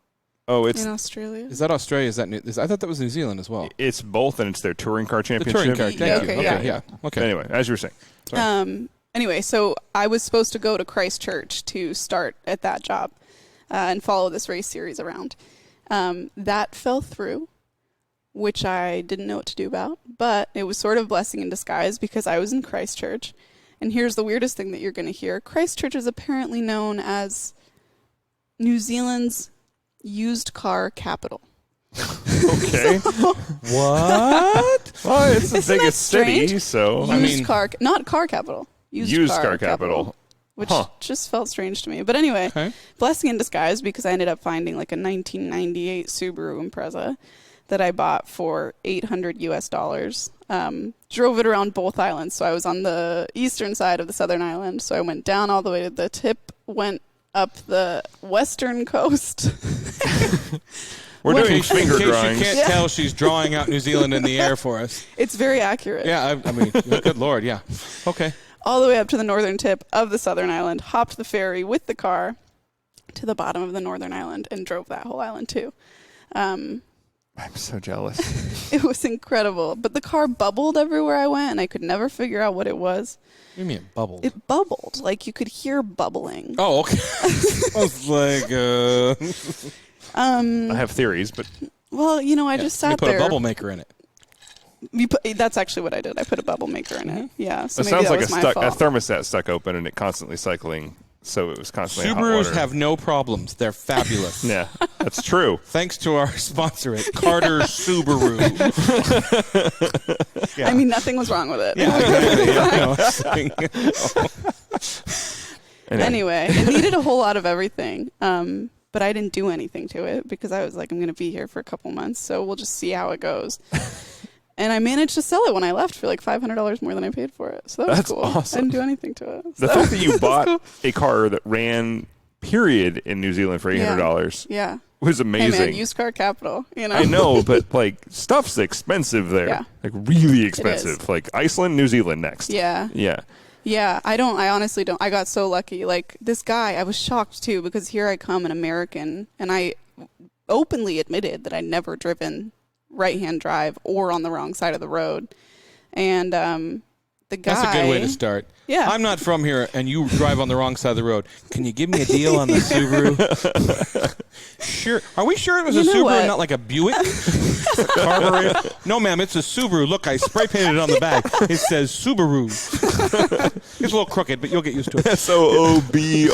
Oh, it's in Australia. Is that Australia? I thought that was New Zealand as well. It's both, and it's their touring car The championship. touring car. Thank you. Okay, Yeah. Okay. Anyway, as you were saying. Sorry. Anyway, so I was supposed to go to Christchurch to start at that job and follow this race series around. That fell through, which I didn't know what to do about, but it was sort of a blessing in disguise because I was in Christchurch. And here's the weirdest thing that you're going to hear. Christchurch is apparently known as New Zealand's used car capital. Okay. What? Well, it's the Isn't biggest that city, strange? so Not car capital. Used car capital. Which just felt strange to me. But anyway, blessing in disguise because I ended up finding like a 1998 Subaru Impreza that I bought for $800 US. Drove it around both islands. So I was on the eastern side of the southern island. So I went down all the way to the tip, went up the western coast. We're doing finger in case drawings. you can't tell, she's drawing out New Zealand in the air for us. It's very accurate. Yeah, I mean, good Lord, yeah. Okay. All the way up to the northern tip of the southern island, hopped the ferry with the car to the bottom of the northern island and drove that whole island too. I'm so jealous. It was incredible. But the car bubbled everywhere I went and I could never figure out what it was. What do you mean it bubbled? It bubbled. Like you could hear bubbling. Oh, okay. I was like, I have theories, but Well, I just sat put there. a bubble maker in it. That's actually what I did. I put a bubble maker in it. Yeah. So it maybe sounds that like was my a fault. thermostat stuck open and it constantly cycling, so it was constantly hot Subarus water. have no problems. They're fabulous. Yeah, that's true. Thanks to our sponsor at Carter Subaru. Yeah. I mean, nothing was wrong with it. Anyway, it needed a whole lot of everything. But I didn't do anything to it because I was like, I'm going to be here for a couple months, so we'll just see how it goes. And I managed to sell it when I left for like $500 more than I paid for it. So that was That's cool. awesome. I didn't do anything to it. The fact that you bought a car that ran, period, in New Zealand for $800 Yeah. was amazing. Hey man, used car capital, I know, but like stuff's expensive there. Yeah. Like really expensive. Like Iceland, New Zealand next. Yeah. Yeah. Yeah, I honestly don't. I got so lucky. Like, this guy, I was shocked, too, because here I come, an American, and I openly admitted that I'd never driven right-hand drive or on the wrong side of the road. And the guy... That's a good way to start. Yeah. I'm not from here, and you drive on the wrong side of the road. Can you give me a deal on the Subaru? Sure. Are we sure it was a Subaru and not like a Buick? A carburetor? No, ma'am, it's a Subaru. Look, I spray painted it on the back. It says Subaru. It's a little crooked, but you'll get used to it. SOOBRU.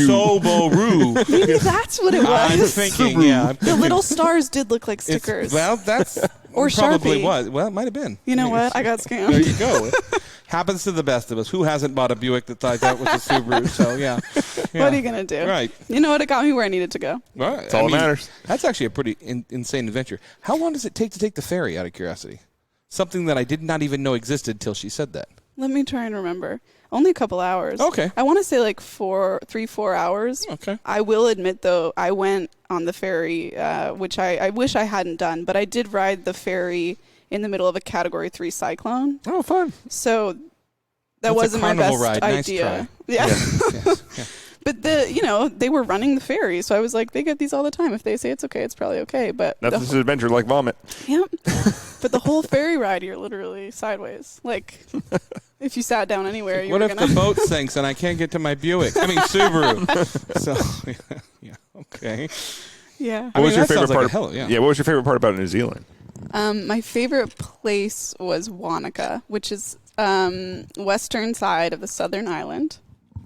Subaru. Maybe that's what it was. I'm thinking, yeah. The little stars did look like stickers. Well, that's Or probably Sharpie. was. Well, it might have been. You know what? I got scammed. There you go. Happens to the best of us. Who hasn't bought a Buick that thought that was a Subaru? So, yeah. What are you going to do? Right. You know what? It got me where I needed to go. Well, That's all that matters. That's actually a pretty insane adventure. How long does it take to take the ferry, out of curiosity? Something that I did not even know existed till she said that. Let me try and remember. Only a couple hours. Okay. I want to say like 4 hours. Okay. I will admit, though, I went on the ferry, which I wish I hadn't done, but I did ride the ferry in the middle of a Category 3 cyclone. Oh, fun. So that That's wasn't a my carnival best ride. idea. Nice try. Yeah. Yeah. But they were running the ferry, so I was like, they get these all the time. If they say it's okay, it's probably okay. But Nothing's an adventure like vomit. Yep. But the whole ferry ride, you're literally sideways. Like, if you sat down anywhere, you What were if gonna. the boat sinks and I can't get to my Buick? I mean, Subaru. So, yeah. Okay. Yeah. What was your that favorite sounds like part? a hell, What was your favorite part about New Zealand? My favorite place was Wanaka, which is western side of the southern island.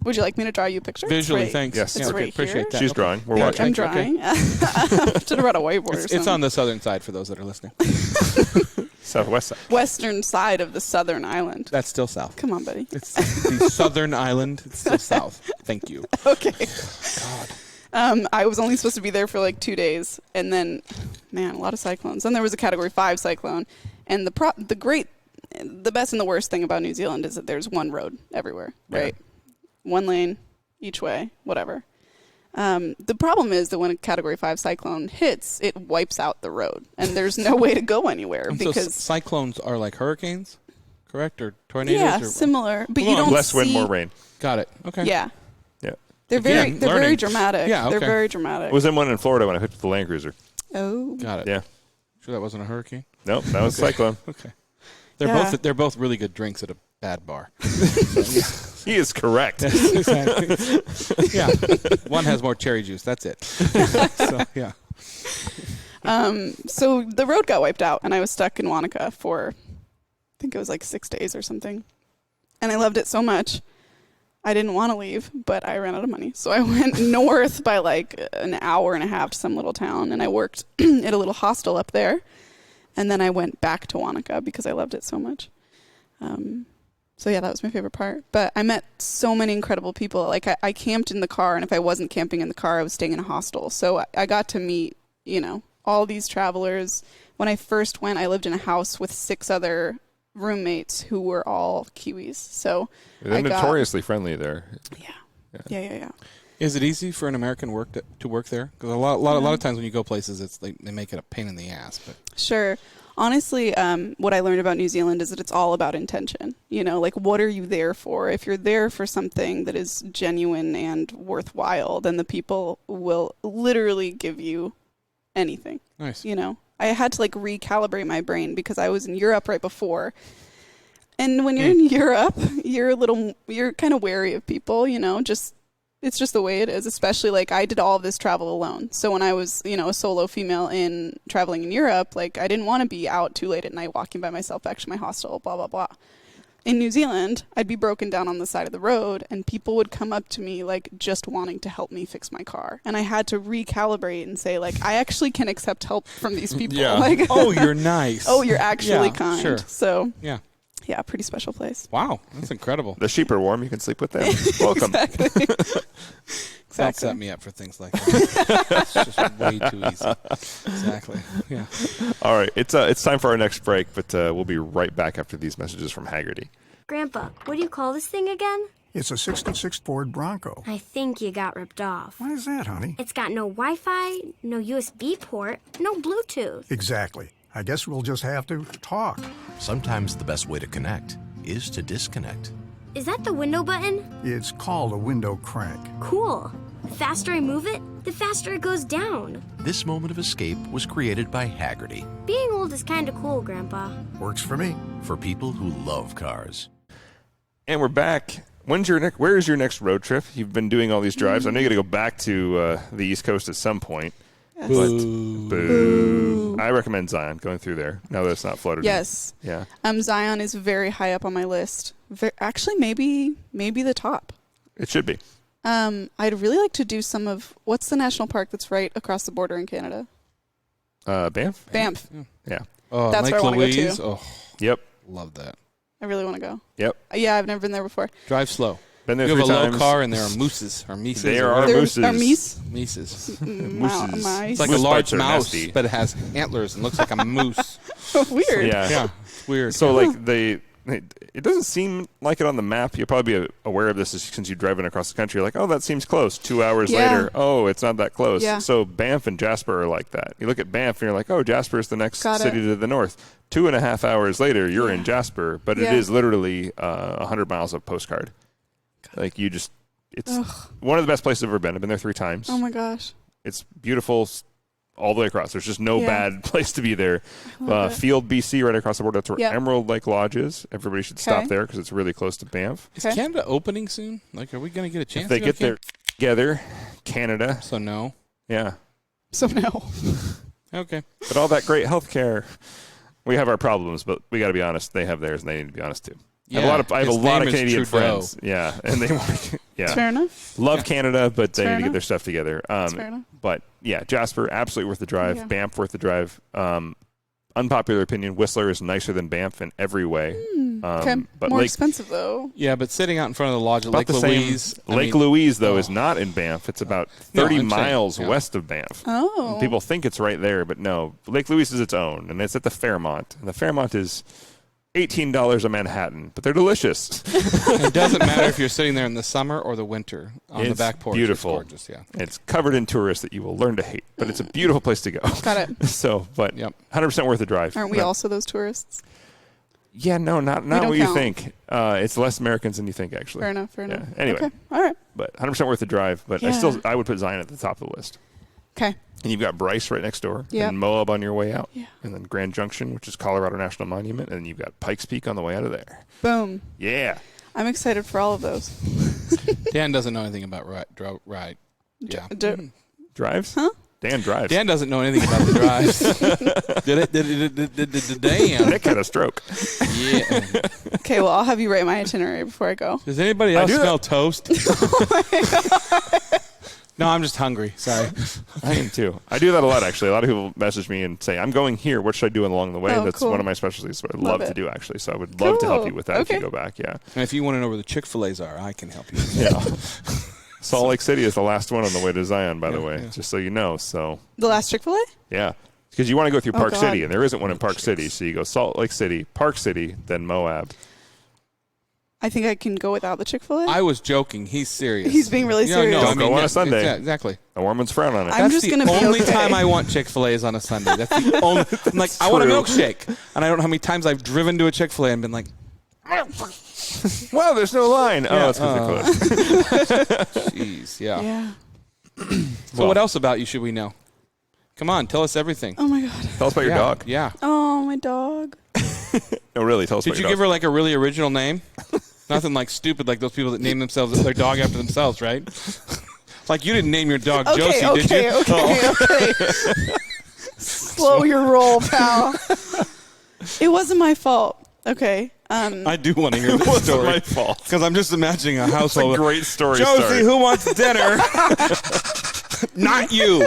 Would you like me to draw you a picture? Visually, Right. thanks. Yes. It's Okay, right appreciate here. that. She's Okay. drawing. We're Yeah, watching. I'm thanks, okay. drawing. Should have brought a whiteboard or something. It's on the southern side for those that are listening. Southwest side. western side of the southern island. That's still south. Come on, buddy. It's the southern island. It's still south. Thank you. Okay. I was only supposed to be there for like 2 days, and then, man, a lot of cyclones. Then there was a Category 5 cyclone, and the best and the worst thing about New Zealand is that there's one road everywhere, right? One lane each way, whatever. The problem is that when a Category 5 cyclone hits, it wipes out the road, and there's no way to go anywhere So because cyclones are like hurricanes, correct? Or tornadoes? yeah, or similar. But you don't Less wind, see, more rain. Got it. Okay. Yeah, Yeah. they're Again, very learning. dramatic. Yeah, They're okay. very dramatic. I was in one in Florida when I hooked up the Land Cruiser. Oh, Got it. Yeah. Sure that wasn't a hurricane? Nope, that was cyclone. Okay. Yeah. They're both really good drinks at a bad bar. He is correct. Exactly. Yeah. One has more cherry juice. That's it. So, yeah. So the road got wiped out, and I was stuck in Wanaka for, I think it was like 6 days or something. And I loved it so much. I didn't want to leave, but I ran out of money. So I went north by like an hour and a half to some little town, and I worked at a little hostel up there. And then I went back to Wanaka because I loved it so much. So yeah, that was my favorite part. But I met so many incredible people. Like I camped in the car, and if I wasn't camping in the car, I was staying in a hostel. So I got to meet, all these travelers. When I first went, I lived in a house with 6 other roommates who were all Kiwis. So They're notoriously friendly there. Yeah. Is it easy for an American to work there? Because a lot of times when you go places, it's like they make it a pain in the ass. But Sure. Honestly, what I learned about New Zealand is that it's all about intention. Like, what are you there for? If you're there for something that is genuine and worthwhile, then the people will literally give you anything. nice. I had to like recalibrate my brain because I was in Europe right before. And when you're in Europe, you're kind of wary of people, it's just the way it is, especially like I did all of this travel alone. So when I was, a solo female traveling in Europe, like I didn't want to be out too late at night walking by myself back to my hostel, blah, blah, blah. In New Zealand, I'd be broken down on the side of the road and people would come up to me like just wanting to help me fix my car. And I had to recalibrate and say like, I actually can accept help from these people. Yeah. Like, Oh, you're nice. oh, you're actually Yeah, kind. sure. So Yeah. yeah, pretty special place. Wow. That's incredible. The sheep are warm. You can sleep with them. Welcome. Don't set me up for things like that. It's just way too easy. Exactly. Yeah. All right. It's time for our next break, but we'll be right back after these messages from Haggerty. Grandpa, what do you call this thing again? It's a 66 Ford Bronco. I think you got ripped off. Why is that, honey? It's got no Wi-Fi, no USB port, no Bluetooth. Exactly. I guess we'll just have to talk. Sometimes the best way to connect is to disconnect. Is that the window button? It's called a window crank. Cool. The faster I move it, the faster it goes down. This moment of escape was created by Haggerty Being old is kind of cool, Grandpa. Works for me. for people who love cars. And we're back. Where is your next road trip? You've been doing all these drives. I know you got to go back to the East Coast at some point. Yes. Boo. I recommend Zion, going through there, now that it's not flooded. Yes. Yeah. Zion is very high up on my list. Actually, maybe the top. It should be. I'd really like to do some of, what's the national park that's right across the border in Canada? Banff? Banff. Yeah. Oh, That's Lake where I wanna go Louise. too. Oh, Yep. love that. I really want to go. Yep. Yeah, I've never been there before. Drive slow. Been there You have 3 a times. low car, and there are mooses or mises. There or are whatever. mooses. Are meese? Mises. Mooses. Mice. It's like a Moose large bites are mouse, nasty. but it has antlers and looks like a moose. Weird. Yeah. Yeah, it's weird. So it doesn't seem like it on the map. You'll probably be aware of this since you're driving across the country. You're like, oh, that seems close. 2 hours Yeah. later, oh, it's not that close. Yeah. So Banff and Jasper are like that. You look at Banff and you're like, oh, Jasper is the next Got city it. to the north. 2.5 hours later, you're in Jasper, but it Yeah. is literally 100 miles of postcard. Like it's one of the best places I've ever been. I've been there 3 times. Oh my gosh. It's beautiful all the way across. There's just no Yeah. bad place to be there. love it. Field, BC, right across the border. That's where Yep. Emerald Lake Lodge is. Everybody should stop Okay. there because it's really close to Banff. Is Okay. Canada opening soon? Like, are we going to get a chance If they to go get there together, Canada, So no. yeah. So no. Okay. But all that great health care, we have our problems, but we got to be honest. They have theirs, and they need to be honest too. I have a his lot name of is Canadian Trudeau. friends. Yeah, and they want It's fair enough. love Canada, but they fair need to get enough. their stuff together. That's fair enough. But yeah, Jasper, absolutely worth the drive. Yeah. Banff, worth the drive. Unpopular opinion, Whistler is nicer than Banff in every way. Okay. But More Lake, expensive though. Yeah, but sitting out in front of the lodge at about Lake the same. Louise. Lake Louise, though, is not in Banff. It's about No, 30 I'm saying, miles yeah. west of Banff. Oh. People think it's right there, but no. Lake Louise is its own, and it's at the Fairmont. And the Fairmont is $18 a Manhattan, but they're delicious. It doesn't matter if you're sitting there in the summer or the winter on the It's back porch. beautiful. It's gorgeous, yeah. It's covered in tourists that you will learn to hate, but it's a beautiful place to go. Got it. So, but Yep. 100% worth the drive. Aren't we also those tourists? Yeah, no, not don't what you count. think. It's less Americans than you think, actually. Fair enough. Fair enough. Yeah. Anyway, Okay. All right. but 100% worth the drive. But Yeah. I would put Zion at the top of the list. Okay. And you've got Bryce right next door, Yep. and Moab on your way out, Yeah. and then Grand Junction, which is Colorado National Monument, and you've got Pikes Peak on the way out of there. Boom. Yeah. I'm excited for all of those. Dan doesn't know anything about ride. Yeah. Drives? Huh? Dan drives. Dan doesn't know anything about the drives. Did Dan? Nick had a stroke. Yeah. Okay. Well, I'll have you write my itinerary before I go. Does anybody else do that. smell toast? No, I'm just hungry. Sorry. I am too. I do that a lot, actually. A lot of people message me and say, I'm going here. What should I do along the way? Oh, That's cool. one of my specialties. What I'd Love love to it. do, actually. So I would love to help Cool. you with that if you Okay. go back. Yeah. And if you want to know where the Chick-fil-A's are, I can help you. Yeah. Salt Lake City is the last one on the way to Zion, by the way, yeah. just so you know. So, The last Chick-fil-A? yeah. Because you want to go through Oh, Park God. City, and there isn't one in Park City. So you go Salt Lake City, Park City, then Moab. I think I can go without the Chick-fil-A. I was joking. He's serious. He's being really Yeah, serious. no, Don't go on a Sunday. Yeah, exactly. The Mormons frown on it. I'm That's just the gonna be only okay. time I want Chick-fil-A is on a Sunday. That's the only. I'm like, I want a true. milkshake, and I don't know how many times I've driven to a Chick-fil-A and been like, Wow, there's no line. Yeah, Oh, it's because they're closed. "Jeez, yeah." Yeah. Well, what else about you should we know? Come on, tell us everything. Oh my God. Tell us about your Yeah, dog. Yeah. Oh, my dog. No, really, tell us Did about you your give dog. her like a really original name? Nothing like stupid like those people that name themselves their dog after themselves, right? Like you didn't name your dog Okay, Josie, okay, did you? okay. Slow your roll, pal. It wasn't my fault. Okay. I do want to hear this Wasn't story my fault. because I'm just imagining a It's a household. great story. Josie, start. who wants dinner? Not you.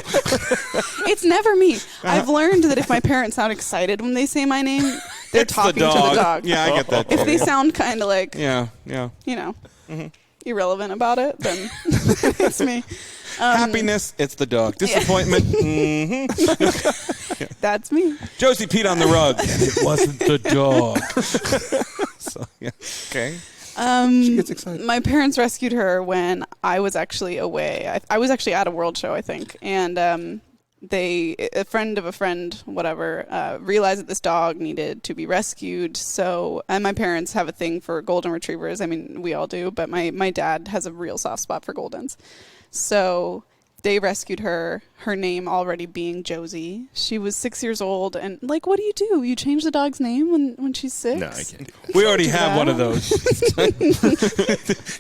It's never me. I've learned that if my parents sound excited when they say my name, they're It's talking to the dog. Yeah, I get that. If too. they sound kind of like, yeah. you know, irrelevant about it, then it's me. Happiness, it's the dog. Disappointment, That's me. Josie peed on the rug, and it wasn't the dog. So, yeah. Okay. She gets excited. My parents rescued her when I was actually away. I was actually at a world show, I think, and a friend of a friend, whatever, realized that this dog needed to be rescued. So, and my parents have a thing for golden retrievers. I mean, we all do, but my dad has a real soft spot for goldens. So they rescued her, her name already being Josie. She was 6 years old, and like, what do? You change the dog's name when she's 6? No, I can't do that. We already do have that. one of those.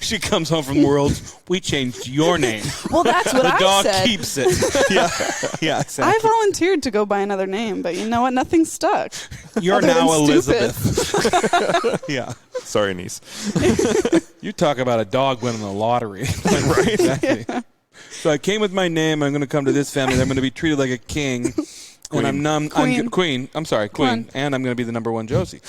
She comes home from Worlds. We changed your name. Well, that's what The I dog said. keeps it. Yeah, I exactly. volunteered to go buy another name, but you know what? Nothing stuck. You're other now than Elizabeth. Yeah. Sorry, niece. You talk about a dog winning the lottery. Right? Exactly. So I came with my name. I'm going to come to this family. I'm going to be treated like a king. And I'm numb. Queen. Queen. I'm sorry, Queen. And I'm going to be the number one Josie.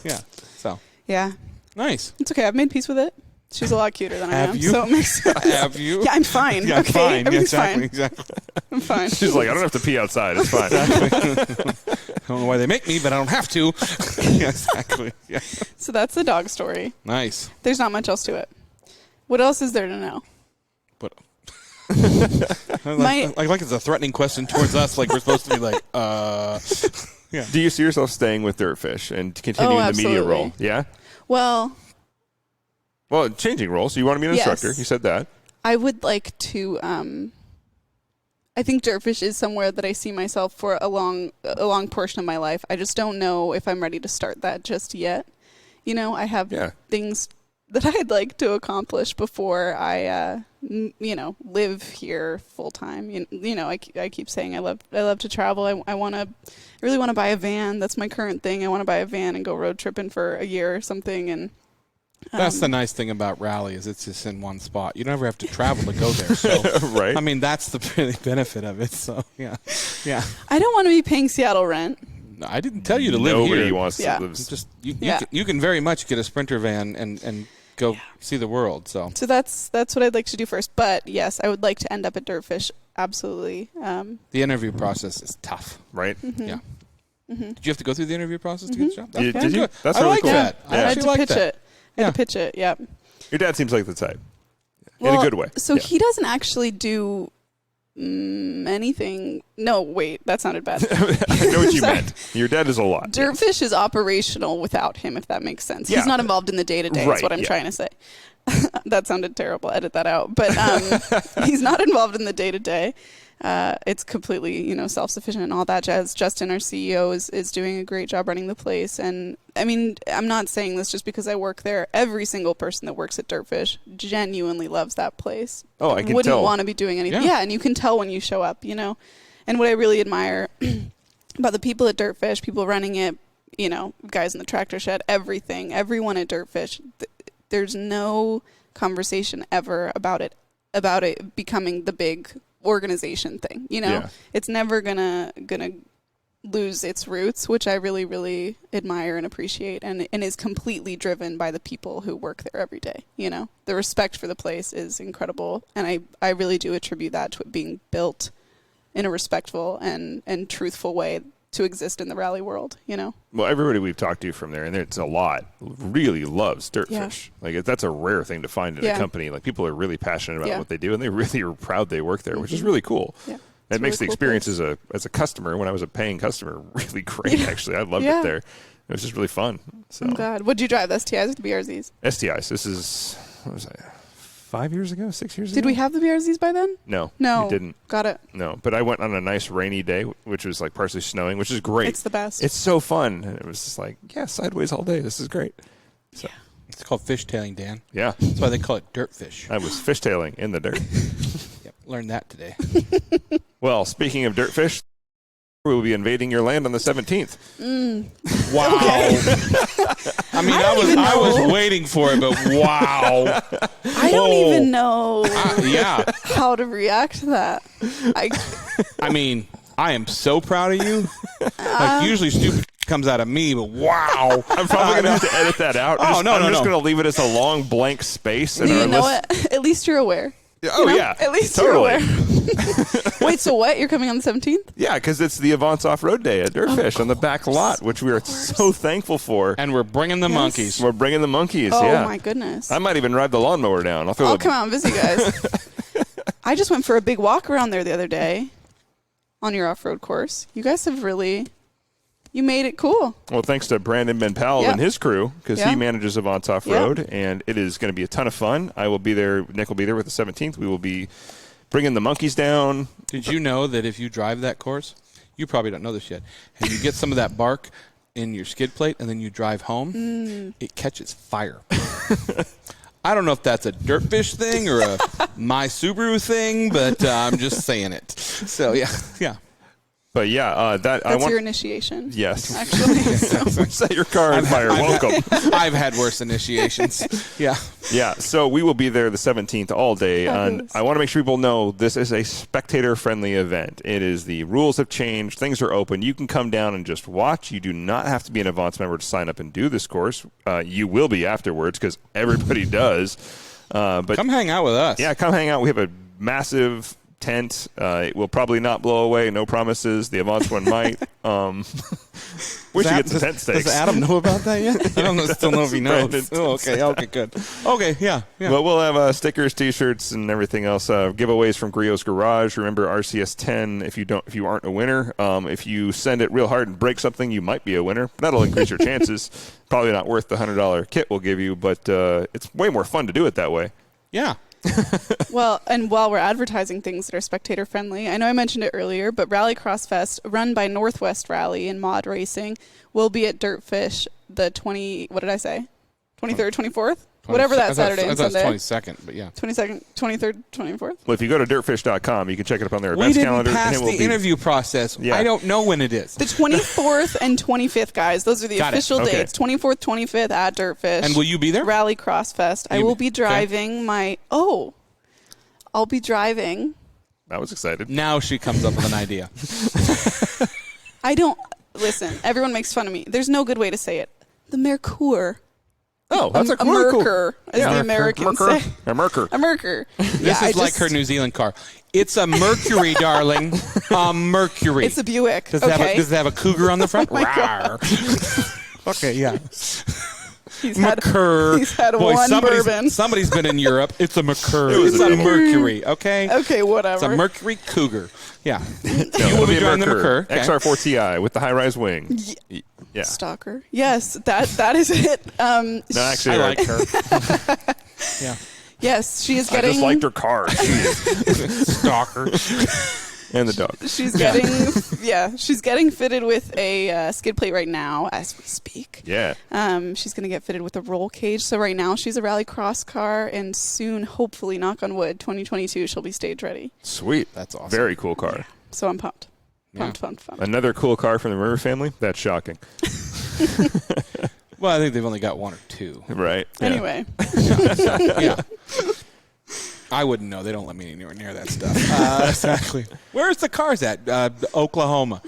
Yeah. So. Yeah. Nice. It's okay. I've made peace with it. She's a lot cuter than I Have am. you? So it makes sense. Have you? Yeah, I'm fine. Yeah, okay. fine. Yeah, Everything's exactly. fine. Exactly. I'm fine. She's like, I don't have to pee outside. It's fine. I don't know why they make me, but I don't have to. Yeah, exactly. Yeah. So that's the dog story. Nice. There's not much else to it. What else is there to know? But My- like it's a threatening question towards us. Like we're supposed to be like, yeah. Do you see yourself staying with Dirtfish and continuing the media absolutely. role? Yeah? Well, Changing roles. So you want to be an Yes. instructor. You said that. I would like to. I think Dirtfish is somewhere that I see myself for a long portion of my life. I just don't know if I'm ready to start that just yet. You know, I have things that I'd like to accomplish before I, live here full time. You know, I keep saying I love to travel. I really want to buy a van. That's my current thing. I want to buy a van and go road tripping for a year or something. And that's the nice thing about Rally is it's just in one spot. You don't ever have to travel to go there. So, Right. I mean, that's the really benefit of it. So, yeah. I don't want to be paying Seattle rent. No, I didn't tell you to live Nobody here. wants Yeah. to live. Just you can very much get a Sprinter van and go see the world. So that's what I'd like to do first. But yes, I would like to end up at Dirtfish. Absolutely. the interview process is tough. Right? Yeah. Did you have to go through the interview process to get the job? Did That's you? good. That's I really like cool. that. Yeah. I I had actually to like pitch that. it. I had to pitch it. Yeah. Your dad seems like the type. In Well, a good way. So Yeah. he doesn't actually do anything. No, wait, that sounded bad. I know what you Sorry. meant. Your dad is a lot. Dirtfish is operational without him, if that makes sense. Yeah. He's not involved in the day-to-day, Right, is what I'm yeah. trying to say. That sounded terrible. Edit that out. But he's not involved in the day-to-day. It's completely, self-sufficient and all that jazz. Justin, our CEO, is doing a great job running the place. And, I mean, I'm not saying this just because I work there. Every single person that works at Dirtfish genuinely loves that place. Oh, I can Wouldn't tell. want to be doing anything. Yeah. Yeah, and you can tell when you show up, And what I really admire about the people at Dirtfish, people running it, guys in the tractor shed, everything, everyone at Dirtfish, there's no conversation ever about it becoming the big organization thing. Yeah. It's never gonna lose its roots, which I really, really admire and appreciate, and is completely driven by the people who work there every day. The respect for the place is incredible, and I really do attribute that to it being built in a respectful and truthful way to exist in the rally world. Well, everybody we've talked to from there, and it's a lot, really loves Dirtfish. Yeah. Like that's a rare thing to find in a Yeah. company. Like people are really passionate about Yeah. what they do, and they really are proud they work there, which is really cool. Yeah. It It's makes a the really cool experience place. as a customer, when I was a paying customer, really great. Actually, I loved Yeah. it there. It was just really fun. So I'm glad. What'd you drive, the STIs or the BRZs? STIs. This is what was I? 5 years ago? 6 years ago? Did we have the BRZs by then? No. No. You didn't. Got it. No. But I went on a nice rainy day, which was like partially snowing, which is great. It's the best. It's so fun. And it was just like, sideways all day. This is great. So, It's called fishtailing, Dan. yeah. That's why they call it Dirtfish. I was fishtailing in the dirt. Yep, learned that today. Well, speaking of Dirtfish, we will be invading your land on the 17th. Wow. I mean, I was waiting for it, but wow. I don't even know Yeah. how to react to that. I mean, I am so proud of you. Like usually stupid comes out of me, but wow. I'm probably going to have to edit that out. Oh, I'm no. just going to leave it as a long blank space. You know what? At least you're aware. Oh, yeah. At least totally. you're aware. Wait, so what? You're coming on the 17th? Yeah, because it's the Avance Off-Road Day at Dirtfish on the back lot, which we are so thankful for. And we're bringing the monkeys. We're bringing the monkeys, Oh, yeah. my goodness. I might even ride the lawnmower down. I'll throw Oh, the come on, busy guys. I just went for a big walk around there the other day on your off-road course. You guys have really... You made it cool. Well, thanks to Brandon Benpal Yeah. and his crew, because Yeah. he manages Avance Off-Road, and it is going to be a ton of fun. I will be there. Nick will be there with the 17th. We will be bringing the monkeys down. Did you know that if you drive that course, you probably don't know this yet, and you get some of that bark in your skid plate and then you drive home, it catches fire. I don't know if that's a Dirtfish thing or a my Subaru thing, but I'm just saying it. So, yeah. But yeah, That's your initiation. Yes. Actually. So. Set your car on fire. Welcome. I've had worse initiations. Yeah. Yeah, so we will be there the 17th all day. And I want to make sure people know this is a spectator-friendly event. The rules have changed. Things are open. You can come down and just watch. You do not have to be an Avance member to sign up and do this course. You will be afterwards because everybody does. But come hang out with us. Yeah, come hang out. We have a massive tent. It will probably not blow away. No promises. The Avance one might. We should get some tent stakes. Does Adam know about that yet? I don't still know if he knows. Oh, okay. Okay, good. Okay, yeah. Well, we'll have stickers, T-shirts, and everything else. Giveaways from Griot's Garage. Remember RCS 10. If you aren't a winner, if you send it real hard and break something, you might be a winner. That'll increase your chances. Probably not worth the $100 kit we'll give you, but it's way more fun to do it that way. Yeah. Well, and while we're advertising things that are spectator friendly, I know I mentioned it earlier, but Rallycross Fest, run by Northwest Rally and Mod Racing, will be at Dirtfish the 23rd, 24th? Whatever that Saturday and Sunday. I thought 22nd, but yeah. 22nd, 23rd, 24th? Well, if you go to dirtfish.com, you can check it up on their We events didn't calendar. pass and it will the interview process. Yeah. I don't know when it is. The 24th and 25th, guys. Those are the Got it. official Okay. dates. 24th, 25th at Dirtfish. And will you be there? Rallycross Fest. I will be driving I'll be driving. I was excited. Now she comes up with an idea. Listen, everyone makes fun of me. There's no good way to say it. The Mercure. Oh, that's a cool. Merker, as the Americans say. A Merker. A Merker. This is like her New Zealand car. It's a Mercury, darling. A Mercury. It's a Buick. Does Okay. it have a cougar on the front? Oh my God. Okay, yeah. He's Mercur. He's had one bourbon. Somebody's been in Europe. It's a Mercur. It was It's a a devil. Mercury, okay? Okay, whatever. It's a Mercury Cougar. Yeah. No, You it'll will be be a driving the Merker. Mercur. Okay. XR4 Ti with the high-rise wing. Yeah. Stalker. Yes, that is it. No, actually, I like her. Yeah. Yes, she is I getting. just liked her car. Stalker. And the dog. She's getting. She's getting fitted with a skid plate right now as we speak. Yeah. She's going to get fitted with a roll cage. So right now she's a rallycross car, and soon, hopefully, knock on wood, 2022, she'll be stage ready. Sweet. That's awesome. Very cool car. So I'm pumped. Pumped. Another cool car from the Rimmer family? That's shocking. Well, I think they've only got one or two. Right. Yeah. Anyway. Yeah. I wouldn't know. They don't let me anywhere near that stuff. Exactly. Where's the cars at? Oklahoma.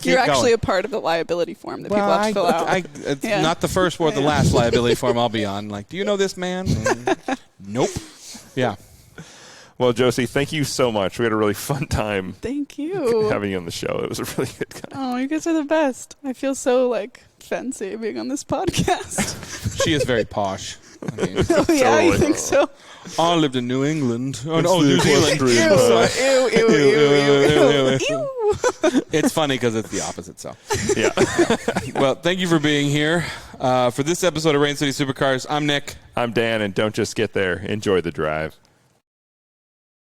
You're actually a part of the liability form that people have to fill out. It's not the first or the last liability form I'll be on. Like, do you know this man? Nope. Yeah. Well, Josie, thank you so much. We had a really fun time. Thank you. Having you on the show. It was a really good time. Oh, you guys are the best. I feel so fancy being on this podcast. She is very posh. I mean, Oh yeah, you think so? I lived in New England. New Zealand. Ew. It's funny because it's the opposite. So, Yeah. well, thank you for being here for this episode of Rain City Supercars. I'm Nick. I'm Dan, and don't just get there. Enjoy the drive.